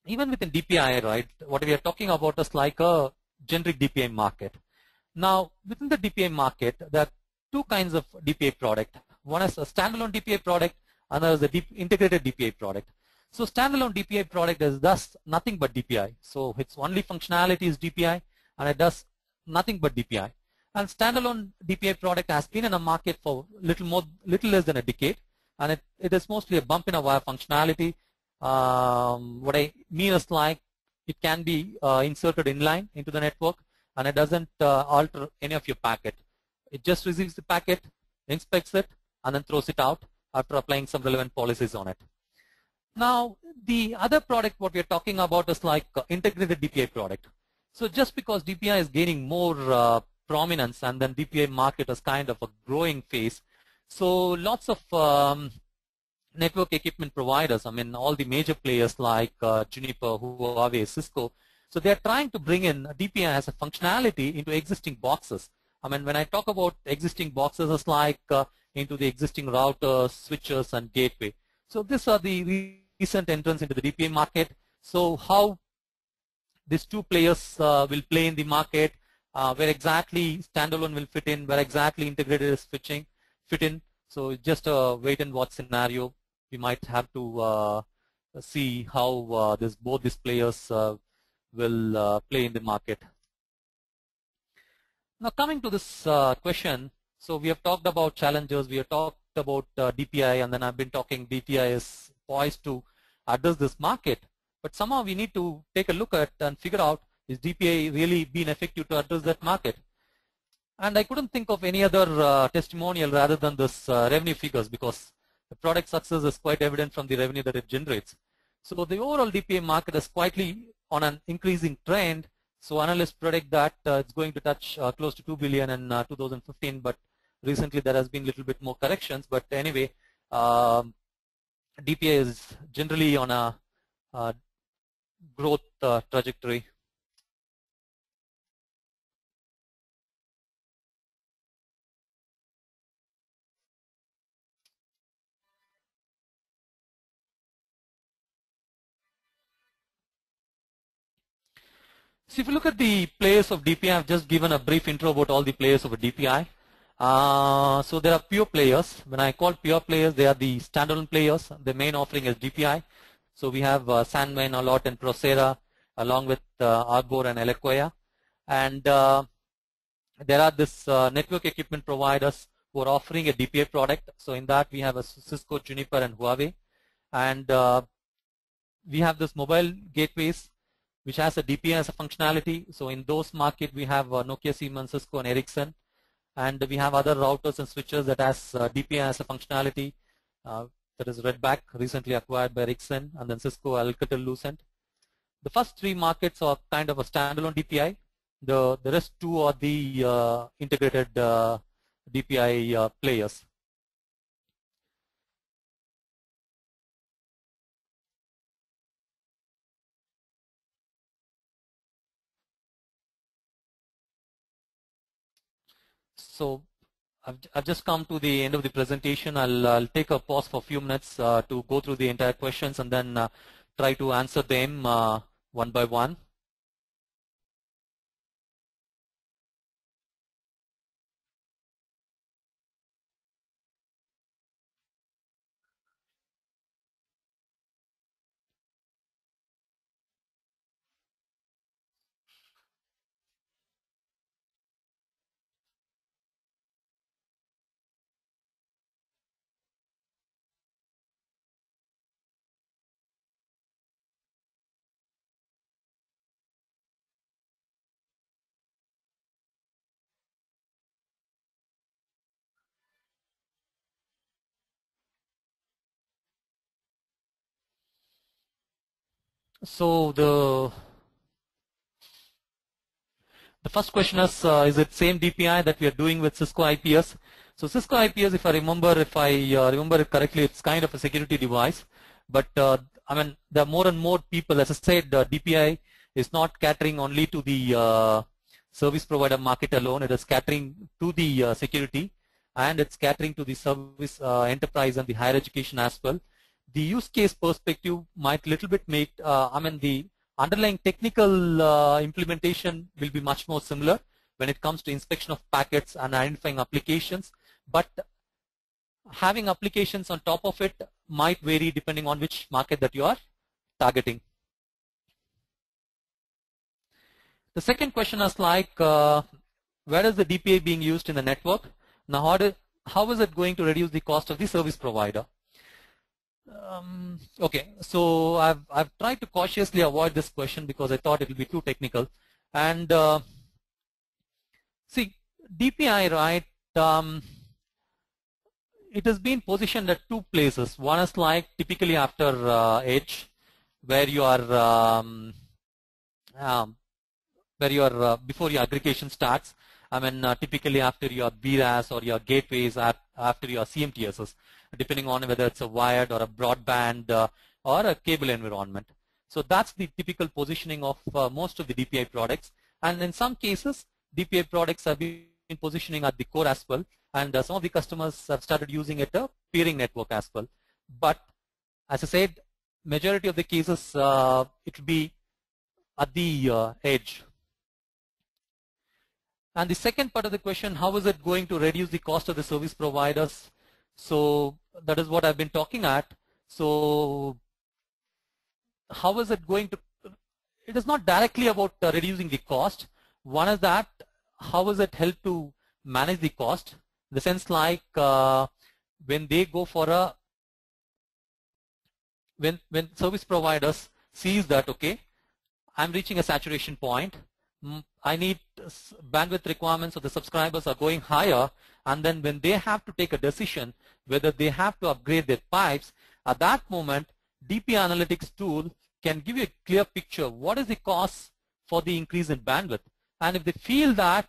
even within DPI, right, what we are talking about is like a generic DPI market. Now, within the DPI market, there are two kinds of DPI product. One is a standalone DPI product, another is the integrated DPI product. So standalone DPI product is thus nothing but DPI. So its only functionality is DPI, and it does nothing but DPI. And standalone DPI product has been in the market for little less than a decade, and it is mostly a bump in a wire functionality. What I mean is like it can be inserted inline into the network, and it doesn't alter any of your packet. It just receives the packet, inspects it, and then throws it out after applying some relevant policies on it. Now, the other product what we are talking about is like integrated DPI product. So just because DPI is gaining more prominence, and then DPI market is kind of a growing phase, so lots of network equipment providers, I mean all the major players like Juniper, Huawei, Cisco, so they are trying to bring in DPI as a functionality into existing boxes. I mean, when I talk about existing boxes, it's like into the existing routers, switches, and gateway. So these are the recent entrants into the DPI market. So how these two players will play in the market, where exactly standalone will fit in, where exactly integrated is fit in. So it's just a wait and watch scenario. We might have to see how both these players will play in the market. Now coming to this question, so we have talked about challenges, we have talked about DPI, and then I've been talking DPI is poised to address this market. But somehow we need to take a look at and figure out, is DPI really been effective to address that market? And I couldn't think of any other testimonial rather than this revenue figures, because the product success is quite evident from the revenue that it generates. So the overall DPI market is quietly on an increasing trend. So analysts predict that it's going to touch close to 2 billion in 2015, but recently there has been a little bit more corrections. But anyway, DPI is generally on a growth trajectory. So if you look at the players of DPI, I've just given a brief intro about all the players of a DPI. So there are pure players. When I call pure players, they are the standalone players. The main offering is DPI. So we have Sandvine, Allot, and Procera, along with Arbor and Eloquia. And there are this network equipment providers who are offering a DPI product. So in that we have a Cisco, Juniper, and Huawei. And we have this mobile gateways, which has a DPI as a functionality. So in those market, we have Nokia, Siemens, Cisco, and Ericsson. And we have other routers and switches that has DPI as a functionality. That is Redback, recently acquired by Ericsson, and then Cisco, Alcatel-Lucent. The first three markets are kind of a standalone DPI. The rest two are the integrated DPI players. So I've just come to the end of the presentation. I'll take a pause for a few minutes to go through the entire questions and then try to answer them one by one. So the first question is it same DPI that we are doing with Cisco IPS? So Cisco IPS, if I remember it correctly, it's kind of a security device. But I mean, there are more and more people. As I said, DPI is not catering only to the service provider market alone. It is catering to the security, and it's catering to the service enterprise and the higher education as well. The use case perspective might little bit make, I mean, the underlying technical implementation will be much more similar when it comes to inspection of packets and identifying applications, but having applications on top of it might vary depending on which market that you are targeting. The second question is like, where is the DPI being used in the network? Now, how is it going to reduce the cost of the service provider? Okay, so I've tried to cautiously avoid this question because I thought it will be too technical. And see, DPI, right? It has been positioned at two places. One is like typically after edge, where you are before your aggregation starts. I mean, typically after your BRAS or your gateways, after your CMTSs, depending on whether it's a wired or a broadband or a cable environment. So that's the typical positioning of most of the DPI products. And in some cases, DPI products have been positioning at the core as well. And some of the customers have started using it a peering network as well. But as I said, majority of the cases, it will be at the edge. And the second part of the question, how is it going to reduce the cost of the service providers? So that is what I've been talking at. So how is it going to, it is not directly about reducing the cost. One is that, how is it help to manage the cost? In the sense like when they go for a, when service providers sees that, okay, I'm reaching a saturation point, I need bandwidth requirements of the subscribers are going higher, and then when they have to take a decision whether they have to upgrade their pipes, at that moment DPI analytics tool can give you a clear picture what is the cost for the increase in bandwidth. And if they feel that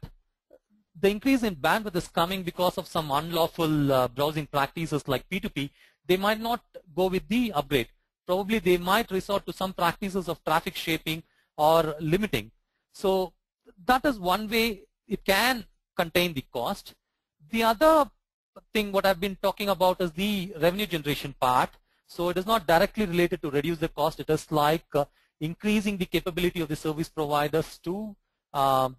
the increase in bandwidth is coming because of some unlawful browsing practices like P2P, they might not go with the upgrade. Probably they might resort to some practices of traffic shaping or limiting. So that is one way it can contain the cost. The other thing what I've been talking about is the revenue generation part. So it is not directly related to reduce the cost. It is like increasing the capability of the service providers to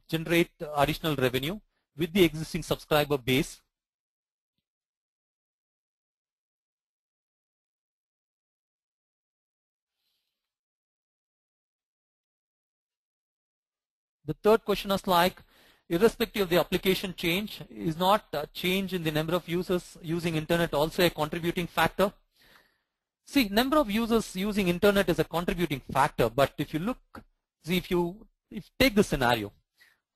generate additional revenue with the existing subscriber base. The third question is like, irrespective of the application change, is not a change in the number of users using internet also a contributing factor? See, number of users using internet is a contributing factor, but if you look, see, if you take the scenario,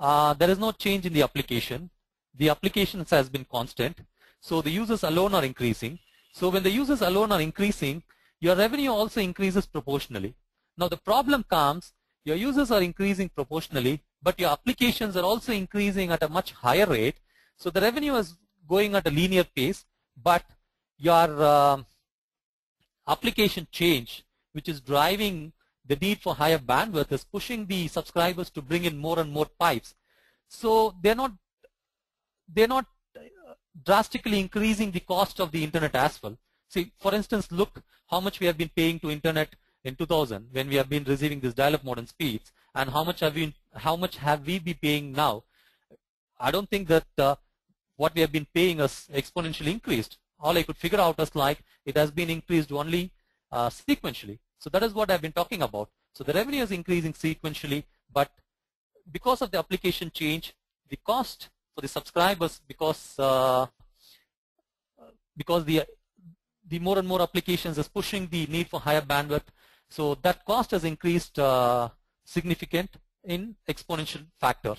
there is no change in the application. The applications has been constant, so the users alone are increasing. So when the users alone are increasing, your revenue also increases proportionally. Now the problem comes, your users are increasing proportionally, but your applications are also increasing at a much higher rate. So the revenue is going at a linear pace, but your application change, which is driving the need for higher bandwidth, is pushing the subscribers to bring in more and more pipes. So they're not drastically increasing the cost of the internet as well. See, for instance, look how much we have been paying to internet in 2000 when we have been receiving this dial-up modem speeds, and how much have we been paying now. I don't think that what we have been paying is exponentially increased. All I could figure out is like it has been increased only sequentially. So that is what I've been talking about. So the revenue is increasing sequentially, but because of the application change, the cost for the subscribers, because the more and more applications is pushing the need for higher bandwidth, so that cost has increased significant in exponential factor.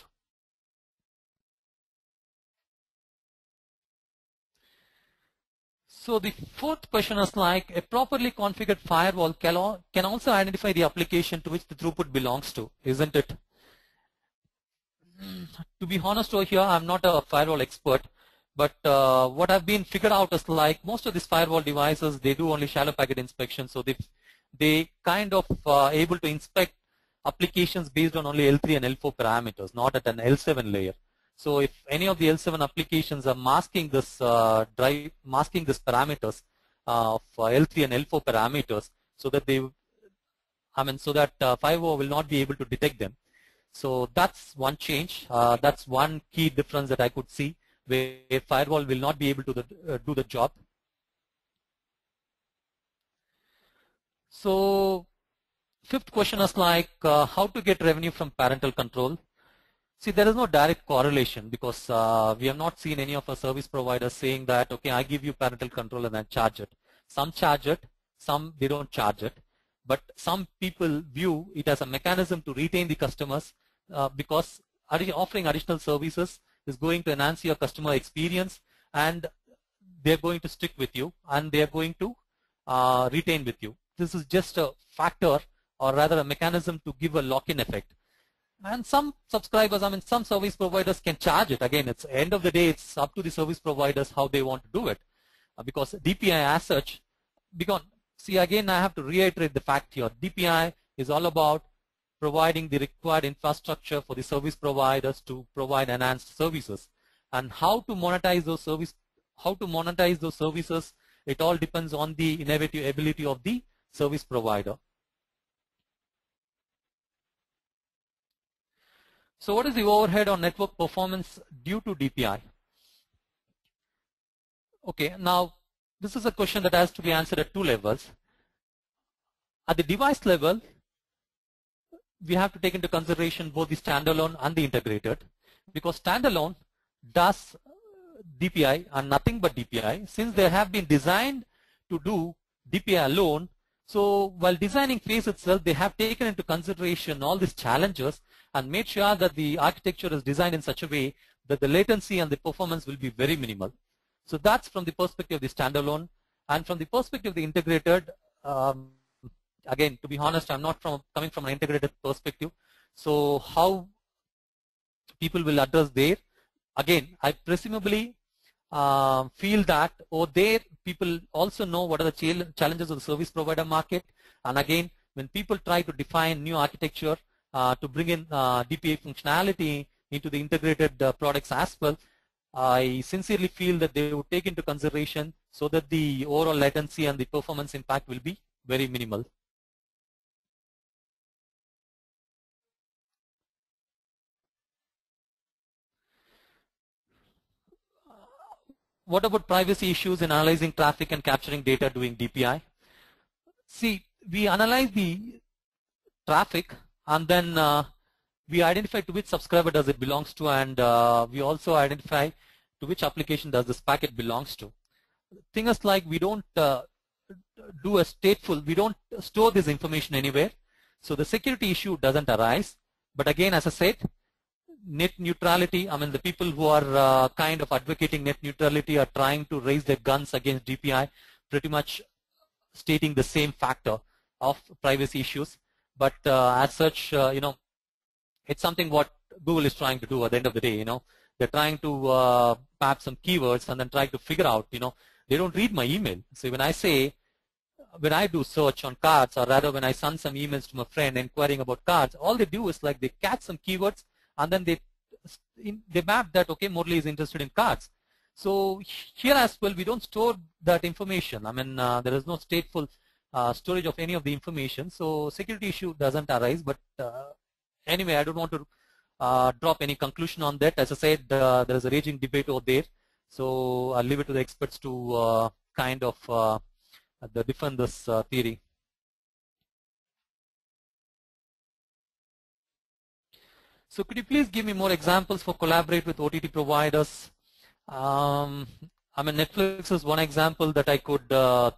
So the fourth question is like, a properly configured firewall can also identify the application to which the throughput belongs to, isn't it? To be honest over here, I'm not a firewall expert, but what I've been figured out is like most of these firewall devices, they do only shallow packet inspection, so they kind of able to inspect applications based on only L3 and L4 parameters, not at an L7 layer. So if any of the L7 applications are masking this parameters of L3 and L4 parameters, so that firewall will not be able to detect them. So that's one change. That's one key difference that I could see, where a firewall will not be able to do the job. So fifth question is like, how to get revenue from parental control. See, there is no direct correlation, because we have not seen any of our service providers saying that, okay, I give you parental control and then charge it. Some charge it, some they don't charge it. But some people view it as a mechanism to retain the customers, because offering additional services is going to enhance your customer experience, and they're going to stick with you, and they're going to retain with you. This is just a factor, or rather a mechanism to give a lock-in effect. And some subscribers, some service providers can charge it. Again, it's end of the day, it's up to the service providers how they want to do it. Because DPI as such, see, again, I have to reiterate the fact here. DPI is all about providing the required infrastructure for the service providers to provide enhanced services. And how to monetize those services, it all depends on the innovative ability of the service provider. So what is the overhead on network performance due to DPI? Okay, now this is a question that has to be answered at two levels. At the device level, we have to take into consideration both the standalone and the integrated, because standalone does DPI and nothing but DPI. Since they have been designed to do DPI alone, so while designing phase itself, they have taken into consideration all these challenges and made sure that the architecture is designed in such a way that the latency and the performance will be very minimal. So that's from the perspective of the standalone. And from the perspective of the integrated, again, to be honest, I'm not coming from an integrated perspective. So how people will address there? Again, I presumably feel that over there, people also know what are the challenges of the service provider market. And again, when people try to define new architecture to bring in DPI functionality into the integrated products as well, I sincerely feel that they would take into consideration so that the overall latency and the performance impact will be very minimal. What about privacy issues in analyzing traffic and capturing data doing DPI? See, we analyze the traffic, and then we identify to which subscriber does it belongs to, and we also identify to which application does this packet belongs to. Thing is like we don't do a stateful, we don't store this information anywhere, so the security issue doesn't arise. But again, as I said, net neutrality, the people who are kind of advocating net neutrality are trying to raise their guns against DPI, pretty much stating the same factor of privacy issues. But as such, it's something what Google is trying to do at the end of the day. They're trying to map some keywords and then try to figure out. They don't read my email. So when I do search on cards, or rather when I send some emails to my friend inquiring about cards, all they do is like they catch some keywords and then they map that, okay, Murli is interested in cards. So here as well, we don't store that information. I mean, there is no stateful storage of any of the information. So security issue doesn't arise. But anyway, I don't want to drop any conclusion on that. As I said, there is a raging debate over there. So I'll leave it to the experts to kind of defend this theory. So could you please give me more examples for collaborate with OTT providers? I mean, Netflix is one example that I could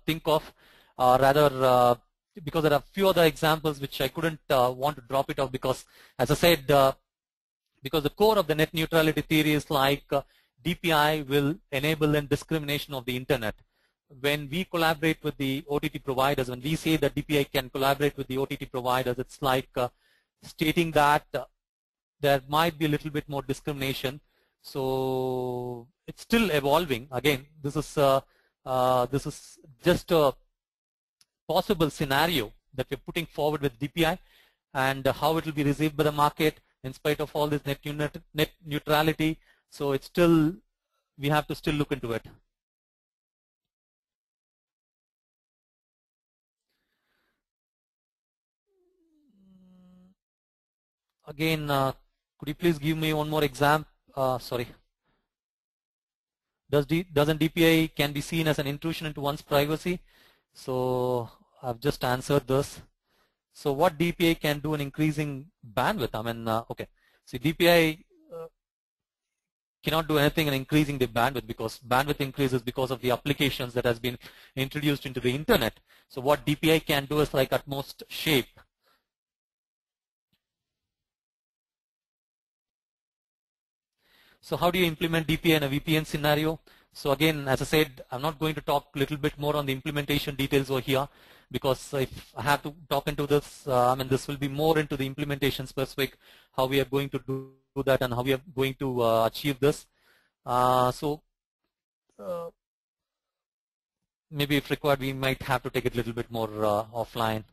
think of, rather because there are a few other examples which I couldn't want to drop it off because, as I said, because the core of the net neutrality theory is like DPI will enable the discrimination of the internet. When we collaborate with the OTT providers, when we say that DPI can collaborate with the OTT providers, it's like stating that there might be a little bit more discrimination. So it's still evolving. Again, this is just a possible scenario that we're putting forward with DPI, and how it will be received by the market in spite of all this net neutrality. So it's still, we have to still look into it. Again, could you please give me one more example? Sorry. Doesn't DPI can be seen as an intrusion into one's privacy? So I've just answered this. So what DPI can do in increasing bandwidth? I mean, okay. See, DPI cannot do anything in increasing the bandwidth because bandwidth increases because of the applications that has been introduced into the internet. So what DPI can do is like at most shape. So how do you implement DPI in a VPN scenario? So again, as I said, I'm not going to talk a little bit more on the implementation details over here because if I have to talk into this, I mean, this will be more into the implementation specific, how we are going to do that and how we are going to achieve this. Maybe if required, we might have to take it a little bit more offline.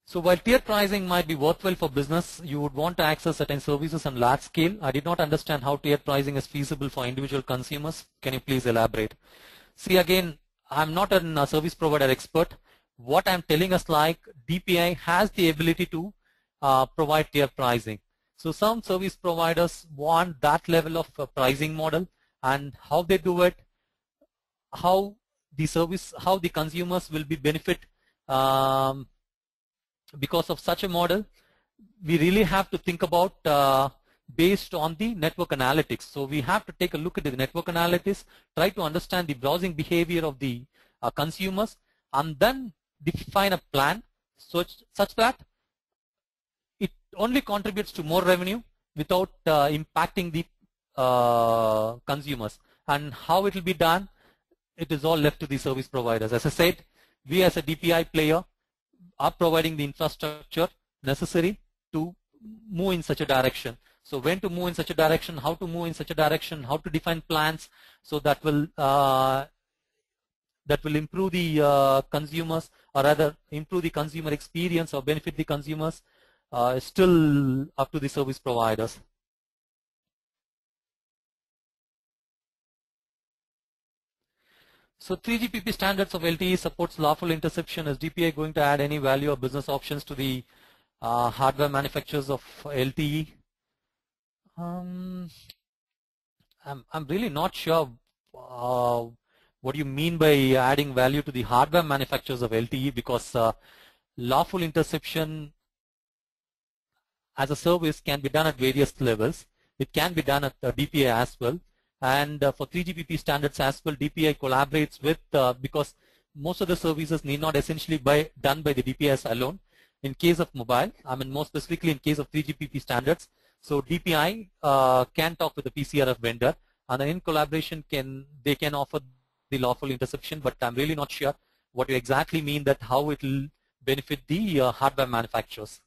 So while tier pricing might be worthwhile for business, you would want to access certain services on large scale. I did not understand how tier pricing is feasible for individual consumers. Can you please elaborate? See, again, I'm not a service provider expert. What I'm telling us, like DPI has the ability to provide tier pricing. So some service providers want that level of pricing model, and how they do it, how the consumers will be benefit because of such a model, we really have to think about based on the network analytics. So we have to take a look at the network analytics, try to understand the browsing behavior of the consumers, and then define a plan such that it only contributes to more revenue without impacting the consumers. And how it will be done, it is all left to the service providers. As I said, we as a DPI player are providing the infrastructure necessary to move in such a direction. So when to move in such a direction, how to move in such a direction, how to define plans, so that will improve the consumers, or rather improve the consumer experience or benefit the consumers, is still up to the service providers. So 3GPP standards of LTE supports lawful interception. Is DPI going to add any value or business options to the hardware manufacturers of LTE? I'm really not sure what you mean by adding value to the hardware manufacturers of LTE, because lawful interception as a service can be done at various levels. It can be done at DPI as well. And for 3GPP standards as well, DPI collaborates with, because most of the services need not essentially be done by the DPIs alone. In case of mobile, I mean more specifically in case of 3GPP standards, so DPI can talk with the PCRF vendor, and then in collaboration they can offer the lawful interception, but I'm really not sure what you exactly mean, that how it will benefit the hardware manufacturers.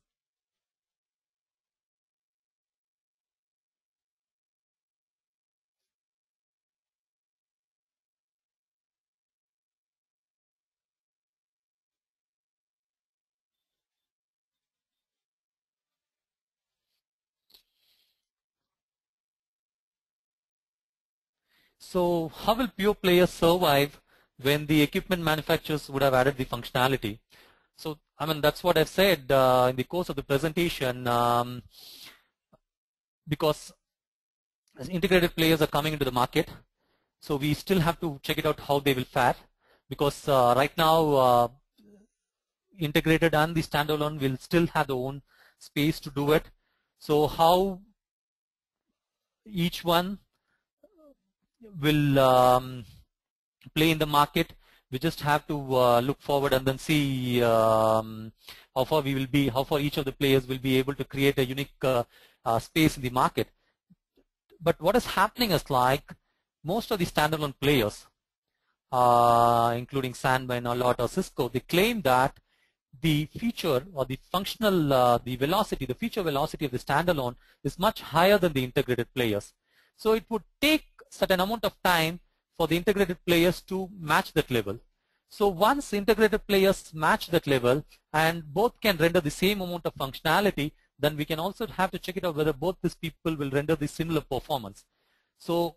So how will pure players survive when the equipment manufacturers would have added the functionality? So, I mean, that's what I've said in the course of the presentation, because as integrated players are coming into the market, so we still have to check it out how they will fare, because right now integrated and the standalone will still have their own space to do it. So how each one will play in the market, we just have to look forward and then see how far we will be, how far each of the players will be able to create a unique space in the market. But what is happening is, like, most of the standalone players, including Sandvine, Allot, or Cisco, they claim that the feature or the functional, the velocity, the feature velocity of the standalone is much higher than the integrated players. So it would take certain amount of time for the integrated players to match that level. So once integrated players match that level and both can render the same amount of functionality, then we can also have to check it out whether both these people will render the similar performance. So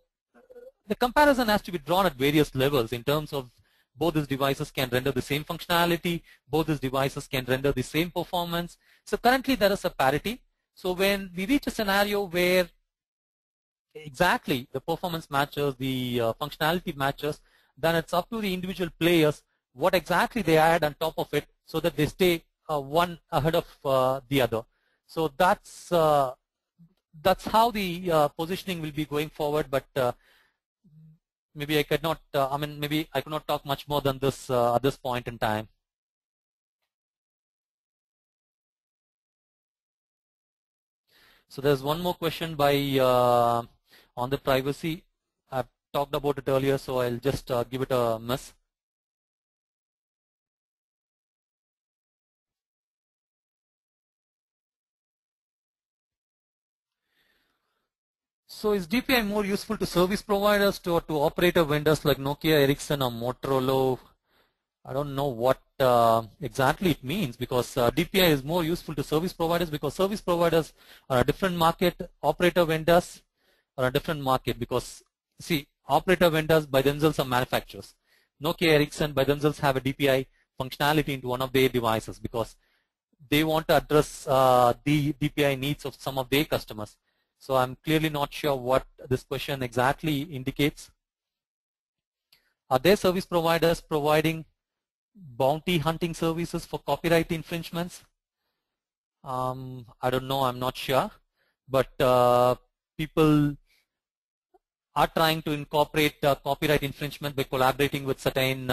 the comparison has to be drawn at various levels in terms of both these devices can render the same functionality, both these devices can render the same performance. So currently there is a parity. So when we reach a scenario where exactly the performance matches, the functionality matches, then it's up to the individual players what exactly they add on top of it so that they stay one ahead of the other. So that's how the positioning will be going forward. But maybe I could not. Maybe I could not talk much more than this at this point in time. So there's one more question by on the privacy. I've talked about it earlier, so I'll just give it a miss. So is DPI more useful to service providers or to operator vendors like Nokia, Ericsson, or Motorola? I don't know what exactly it means, because DPI is more useful to service providers because service providers are a different market, operator vendors are a different market, because see, operator vendors by themselves are manufacturers. Nokia, Ericsson by themselves have a DPI functionality into one of their devices because they want to address the DPI needs of some of their customers. So I'm clearly not sure what this question exactly indicates. Are there service providers providing bounty hunting services for copyright infringements? I don't know, I'm not sure, but people are trying to incorporate copyright infringement by collaborating with certain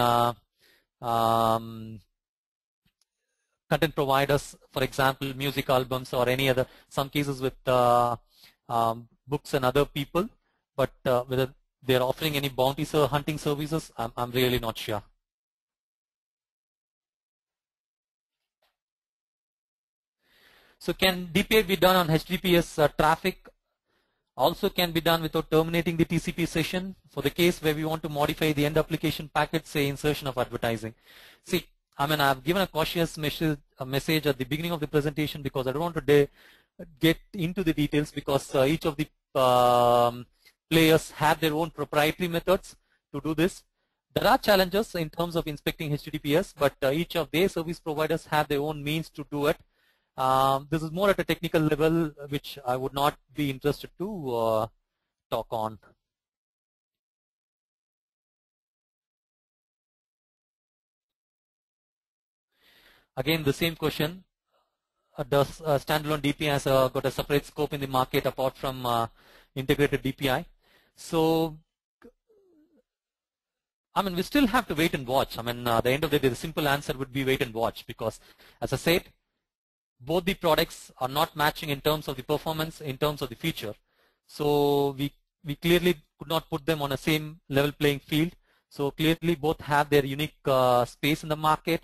content providers, for example, music albums or any other, some cases with books and other people, but whether they're offering any bounty hunting services, I'm really not sure. So can DPI be done on HTTPS traffic? Also can be done without terminating the TCP session for the case where we want to modify the end application packet, say insertion of advertising. See, I mean, I've given a cautious message at the beginning of the presentation because I don't want to get into the details, because each of the players have their own proprietary methods to do this. There are challenges in terms of inspecting HTTPS, but each of their service providers have their own means to do it. This is more at a technical level, which I would not be interested to talk on. Again, the same question. Does standalone DPI has got a separate scope in the market apart from integrated DPI? So, I mean, we still have to wait and watch. I mean, at the end of the day, the simple answer would be wait and watch, because, as I said, both the products are not matching in terms of the performance, in terms of the feature. So we clearly could not put them on a same level playing field. So clearly both have their unique space in the market.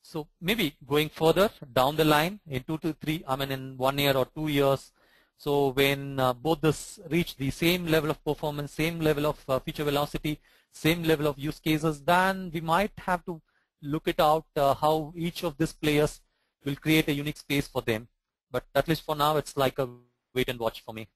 So maybe going further down the line in 2 to 3, in 1 year or 2 years, so when both this reach the same level of performance, same level of feature velocity, same level of use cases, then we might have to look it out how each of these players will create a unique space for them. But at least for now, it's like a wait and watch for me.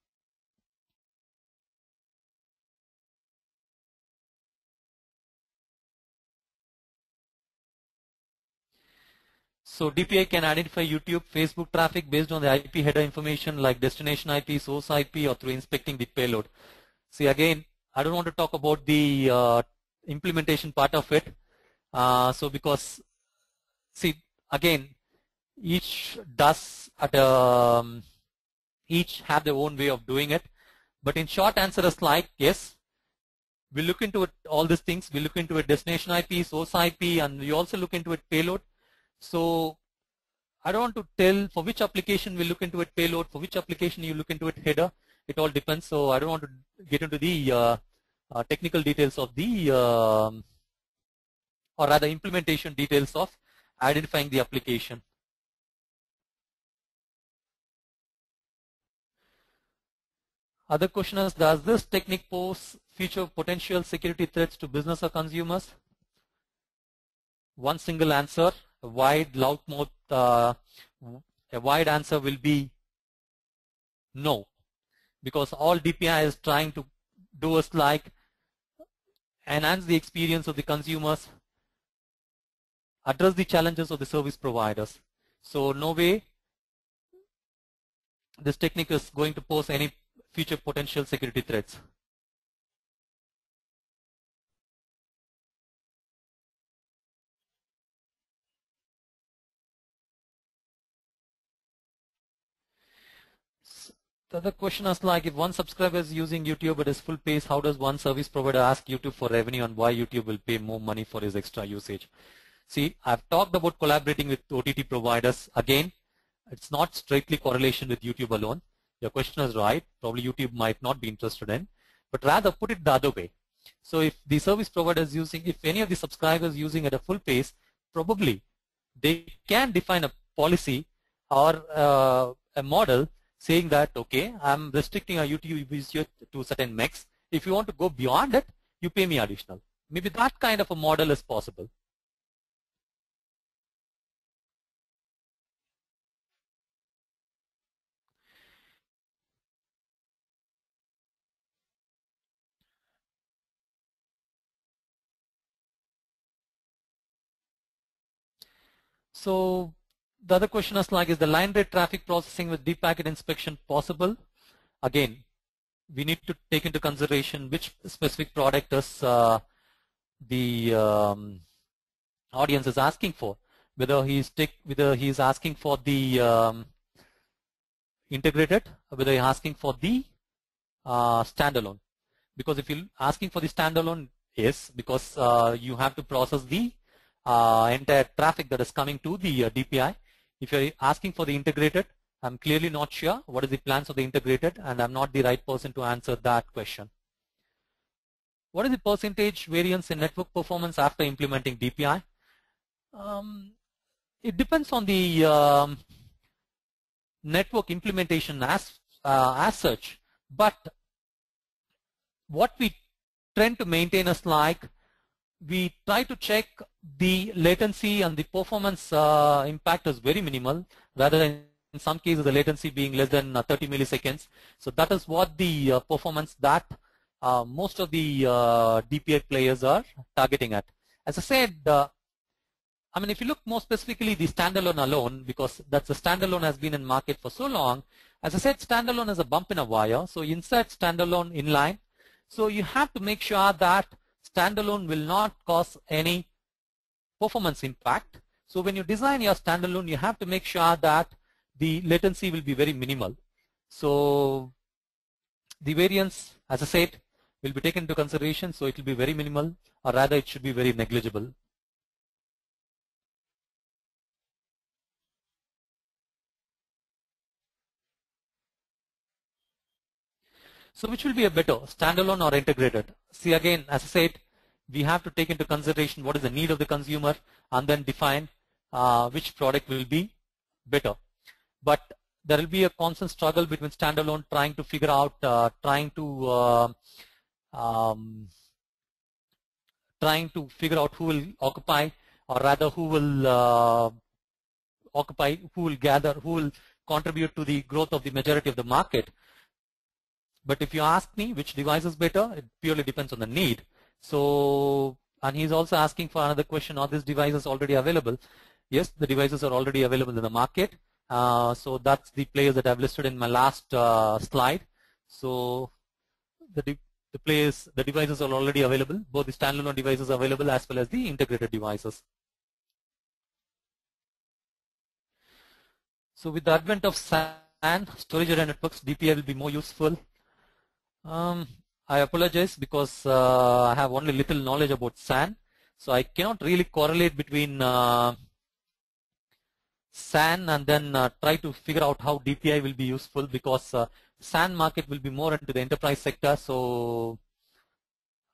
So DPI can identify YouTube, Facebook traffic based on the IP header information like destination IP, source IP, or through inspecting the payload. See, again, I don't want to talk about the implementation part of it. So because, see, again, each does at each have their own way of doing it. But in short answer is like, yes, we look into it, all these things. We look into it, destination IP, source IP, and we also look into it payload. So I don't want to tell for which application we look into it payload, for which application you look into it header. It all depends. So I don't want to get into the technical details of the, or rather implementation details of identifying the application. Other question is, does this technique pose future potential security threats to business or consumers? One single answer, a wide answer will be no, because all DPI is trying to do is like enhance the experience of the consumers, address the challenges of the service providers. So no way this technique is going to pose any future potential security threats. The other question is like, if one subscriber is using YouTube at his full pace, how does one service provider ask YouTube for revenue and why YouTube will pay more money for his extra usage? See, I've talked about collaborating with OTT providers. Again, it's not straightly correlation with YouTube alone. Your question is right. Probably YouTube might not be interested in, but rather put it the other way. So if the service provider is using, if any of the subscribers using at a full pace, probably they can define a policy or a model saying that, okay, I'm restricting a YouTube user to certain megs. If you want to go beyond it, you pay me additional. Maybe that kind of a model is possible. So the other question is like, is the line rate traffic processing with deep packet inspection possible? Again, we need to take into consideration which specific product is the audience is asking for. Whether he's asking for the integrated, or whether he's asking for the standalone. Because if you're asking for the standalone, yes, because you have to process the entire traffic that is coming to the DPI. If you're asking for the integrated, I'm clearly not sure what is the plans of the integrated, and I'm not the right person to answer that question. What is the percentage variance in network performance after implementing DPI? It depends on the network implementation as such, but what we tend to maintain is like, we try to check the latency and the performance impact is very minimal, rather than in some cases the latency being less than 30 milliseconds. So that is what the performance that most of the DPI players are targeting at. As I said, if you look more specifically the standalone alone, because that's the standalone has been in market for so long. As I said, standalone is a bump in a wire. So insert standalone inline. So you have to make sure that standalone will not cause any performance impact. So when you design your standalone, you have to make sure that the latency will be very minimal. So the variance, as I said, will be taken into consideration. So it will be very minimal, or rather it should be very negligible. So which will be a better, standalone or integrated? See, again, as I said, we have to take into consideration what is the need of the consumer and then define which product will be better. But there will be a constant struggle between standalone trying to figure out, trying to figure out who will occupy, or rather who will occupy, who will gather, who will contribute to the growth of the majority of the market. But if you ask me which device is better, it purely depends on the need. So, and he's also asking for another question, are these devices already available? Yes, the devices are already available in the market. So that's the players that I've listed in my last slide. So the devices are already available. Both the standalone devices are available as well as the integrated devices. So with the advent of SAN, storage area networks, DPI will be more useful. I apologize because I have only little knowledge about SAN, so I cannot really correlate between SAN and then try to figure out how DPI will be useful, because SAN market will be more into the enterprise sector. So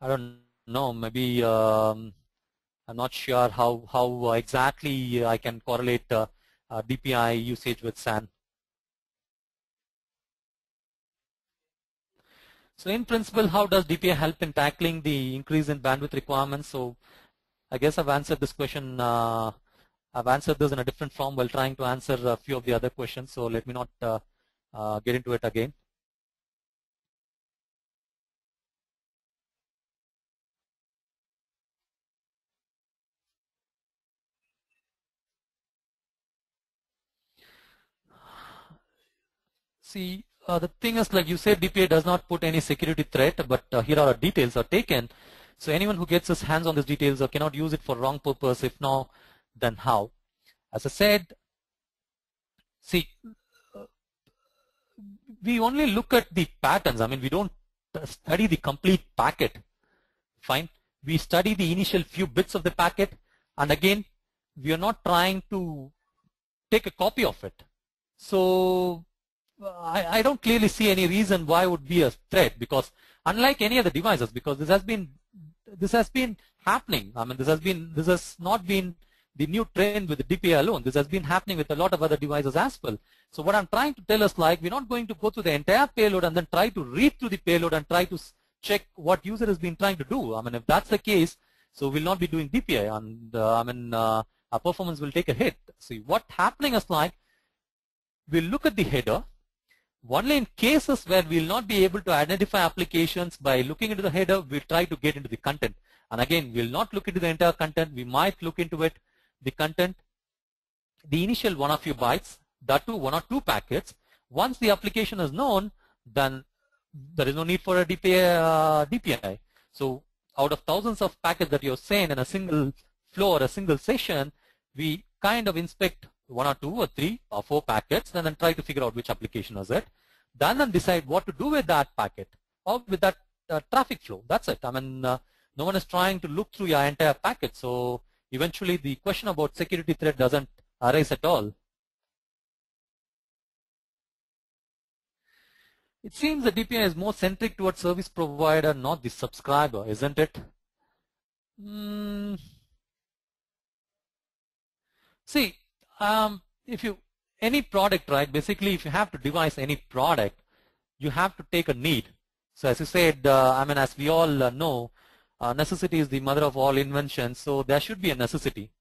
I don't know, maybe I'm not sure how exactly I can correlate DPI usage with SAN. So in principle, how does DPI help in tackling the increase in bandwidth requirements? So I guess I've answered this question. I've answered this in a different form while trying to answer a few of the other questions. So let me not get into it again. See, the thing is, like you said, DPI does not put any security threat, but here are details are taken. So anyone who gets his hands on these details cannot use it for wrong purpose. If no, then how? As I said, see, we only look at the patterns. I mean, we don't study the complete packet. Fine. We study the initial few bits of the packet, and again, we are not trying to take a copy of it. So I don't clearly see any reason why it would be a threat, because unlike any other devices, because this has been happening. I mean, this has not been the new trend with the DPI alone. This has been happening with a lot of other devices as well. So what I'm trying to tell us, like, we're not going to go through the entire payload and then try to read through the payload and try to check what user has been trying to do. I mean, if that's the case, so we'll not be doing DPI, and our performance will take a hit. See, what's happening is, like, we'll look at the header. Only in cases where we'll not be able to identify applications by looking into the header, we'll try to get into the content. And again, we'll not look into the entire content. We might look into it, the content, the initial 1 or few bytes, that too 1 or 2 packets. Once the application is known, then there is no need for a DPI. So out of thousands of packets that you're saying in a single flow or a single session, we kind of inspect 1 or 2 or 3 or 4 packets and then try to figure out which application is it. Then decide what to do with that packet or with that traffic flow. That's it. I mean, no one is trying to look through your entire packet. So eventually the question about security threat doesn't arise at all. It seems the DPI is more centric towards service provider, not the subscriber, isn't it? See, if you any product, right? Basically, if you have to devise any product, you have to take a need. So as you said, I mean, as we all know, necessity is the mother of all inventions. So there should be a necessity.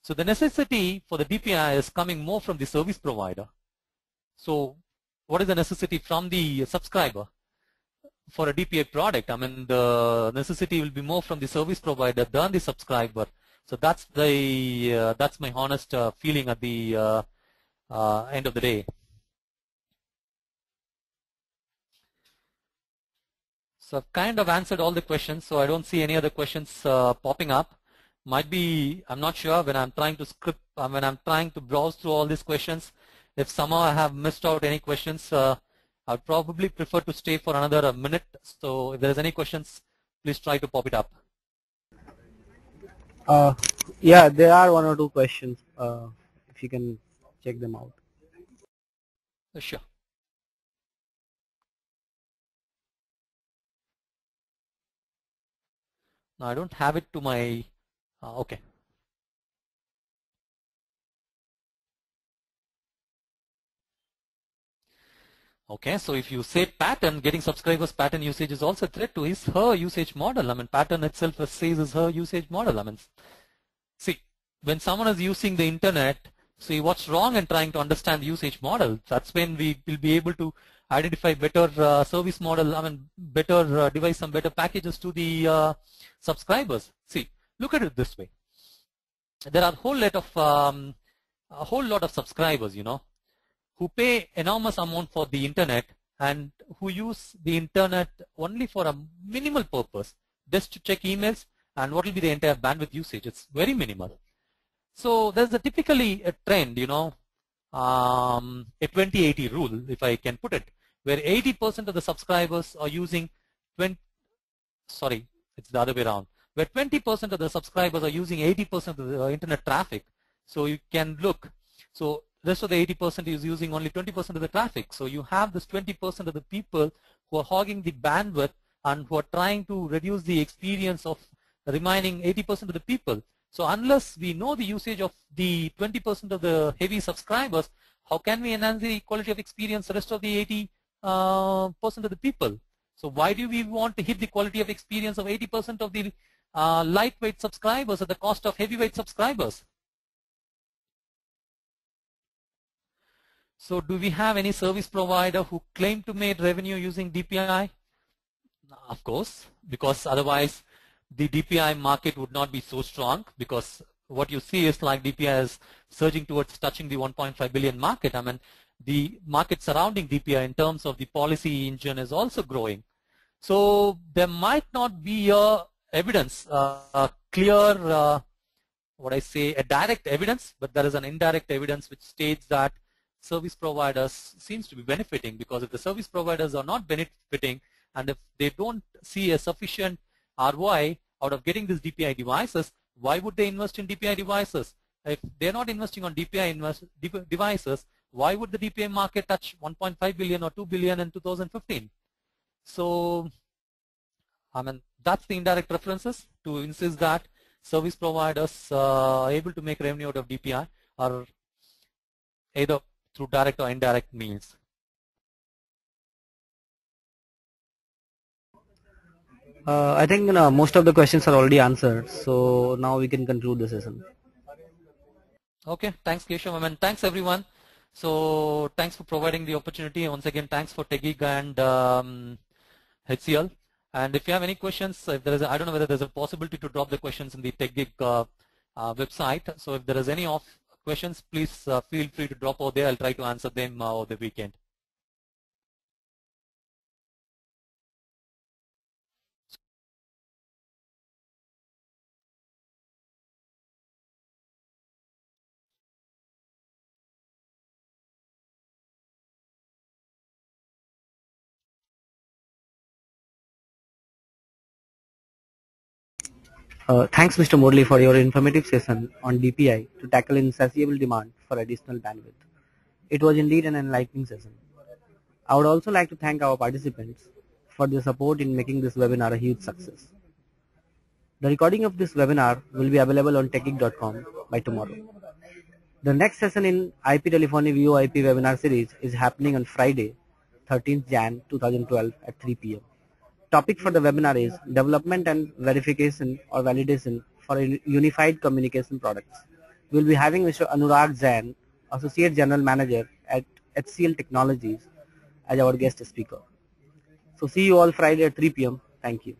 So the necessity for the DPI is coming more from the service provider. So what is the necessity from the subscriber for a DPI product? I mean, the necessity will be more from the service provider than the subscriber. So that's my honest feeling at the end of the day. So I've kind of answered all the questions, so I don't see any other questions popping up. Might be, I'm not sure, when I'm trying to when I'm trying to browse through all these questions, if somehow I have missed out any questions, I'd probably prefer to stay for another minute. So if there's any questions, please try to pop it up. Yeah, there are 1 or 2 questions, if you can check them out. Sure. Now I don't have it to my, okay. Okay, so if you say pattern, getting subscribers pattern usage is also a threat to his, her usage model. I mean, pattern itself says is her usage model. I mean, see, when someone is using the internet, see what's wrong and trying to understand the usage model. That's when we will be able to identify better service model, I mean, better devise some better packages to the subscribers. See, look at it this way. There are a whole lot of subscribers, you know, who pay enormous amount for the internet and who use the internet only for a minimal purpose, just to check emails, and what will be the entire bandwidth usage. It's very minimal. So there's typically a trend, you know, a 20-80 rule, if I can put it, where 80% of the subscribers are using it's the other way around, where 20% of the subscribers are using 80% of the internet traffic. So you can look, so rest of the 80% is using only 20% of the traffic. So you have this 20% of the people who are hogging the bandwidth and who are trying to reduce the experience of the remaining 80% of the people. So unless we know the usage of the 20% of the heavy subscribers, how can we enhance the quality of experience the rest of the 80% of the people? So why do we want to hit the quality of experience of 80% of the lightweight subscribers at the cost of heavyweight subscribers? So do we have any service provider who claim to make revenue using DPI? Of course, because otherwise the DPI market would not be so strong, because what you see is like DPI is surging towards touching the 1.5 billion market. I mean, the market surrounding DPI in terms of the policy engine is also growing. So there might not be evidence, clear, a direct evidence, but there is an indirect evidence which states that service providers seems to be benefiting, because if the service providers are not benefiting and if they don't see a sufficient ROI out of getting these DPI devices, why would they invest in DPI devices? If they're not investing on DPI devices, why would the DPI market touch 1.5 billion or 2 billion in 2015? So, I mean, that's the indirect references to insist that service providers are able to make revenue out of DPI are either through direct or indirect means. I think most of the questions are already answered, so now we can conclude the session. Okay, thanks Keshav. I mean, thanks everyone. So thanks for providing the opportunity. Once again, thanks for TechGeek and HCL. And if you have any questions, if there is, I don't know whether there's a possibility to drop the questions in the TechGeek website. So if there is any questions, please feel free to drop over there. I'll try to answer them over the weekend. Thanks, Mr. Murli, for your informative session on DPI to tackle insatiable demand for additional bandwidth. It was indeed an enlightening session. I would also like to thank our participants for their support in making this webinar a huge success. The recording of this webinar will be available on techgeek.com by tomorrow. The next session in IP Telephony VoIP webinar series is happening on Friday, 13th Jan 2012 at 3 p.m. Topic for the webinar is development and verification or validation for unified communication products. We will be having Mr. Anurag Zain, Associate General Manager at HCL Technologies, as our guest speaker. So see you all Friday at 3 p.m. Thank you.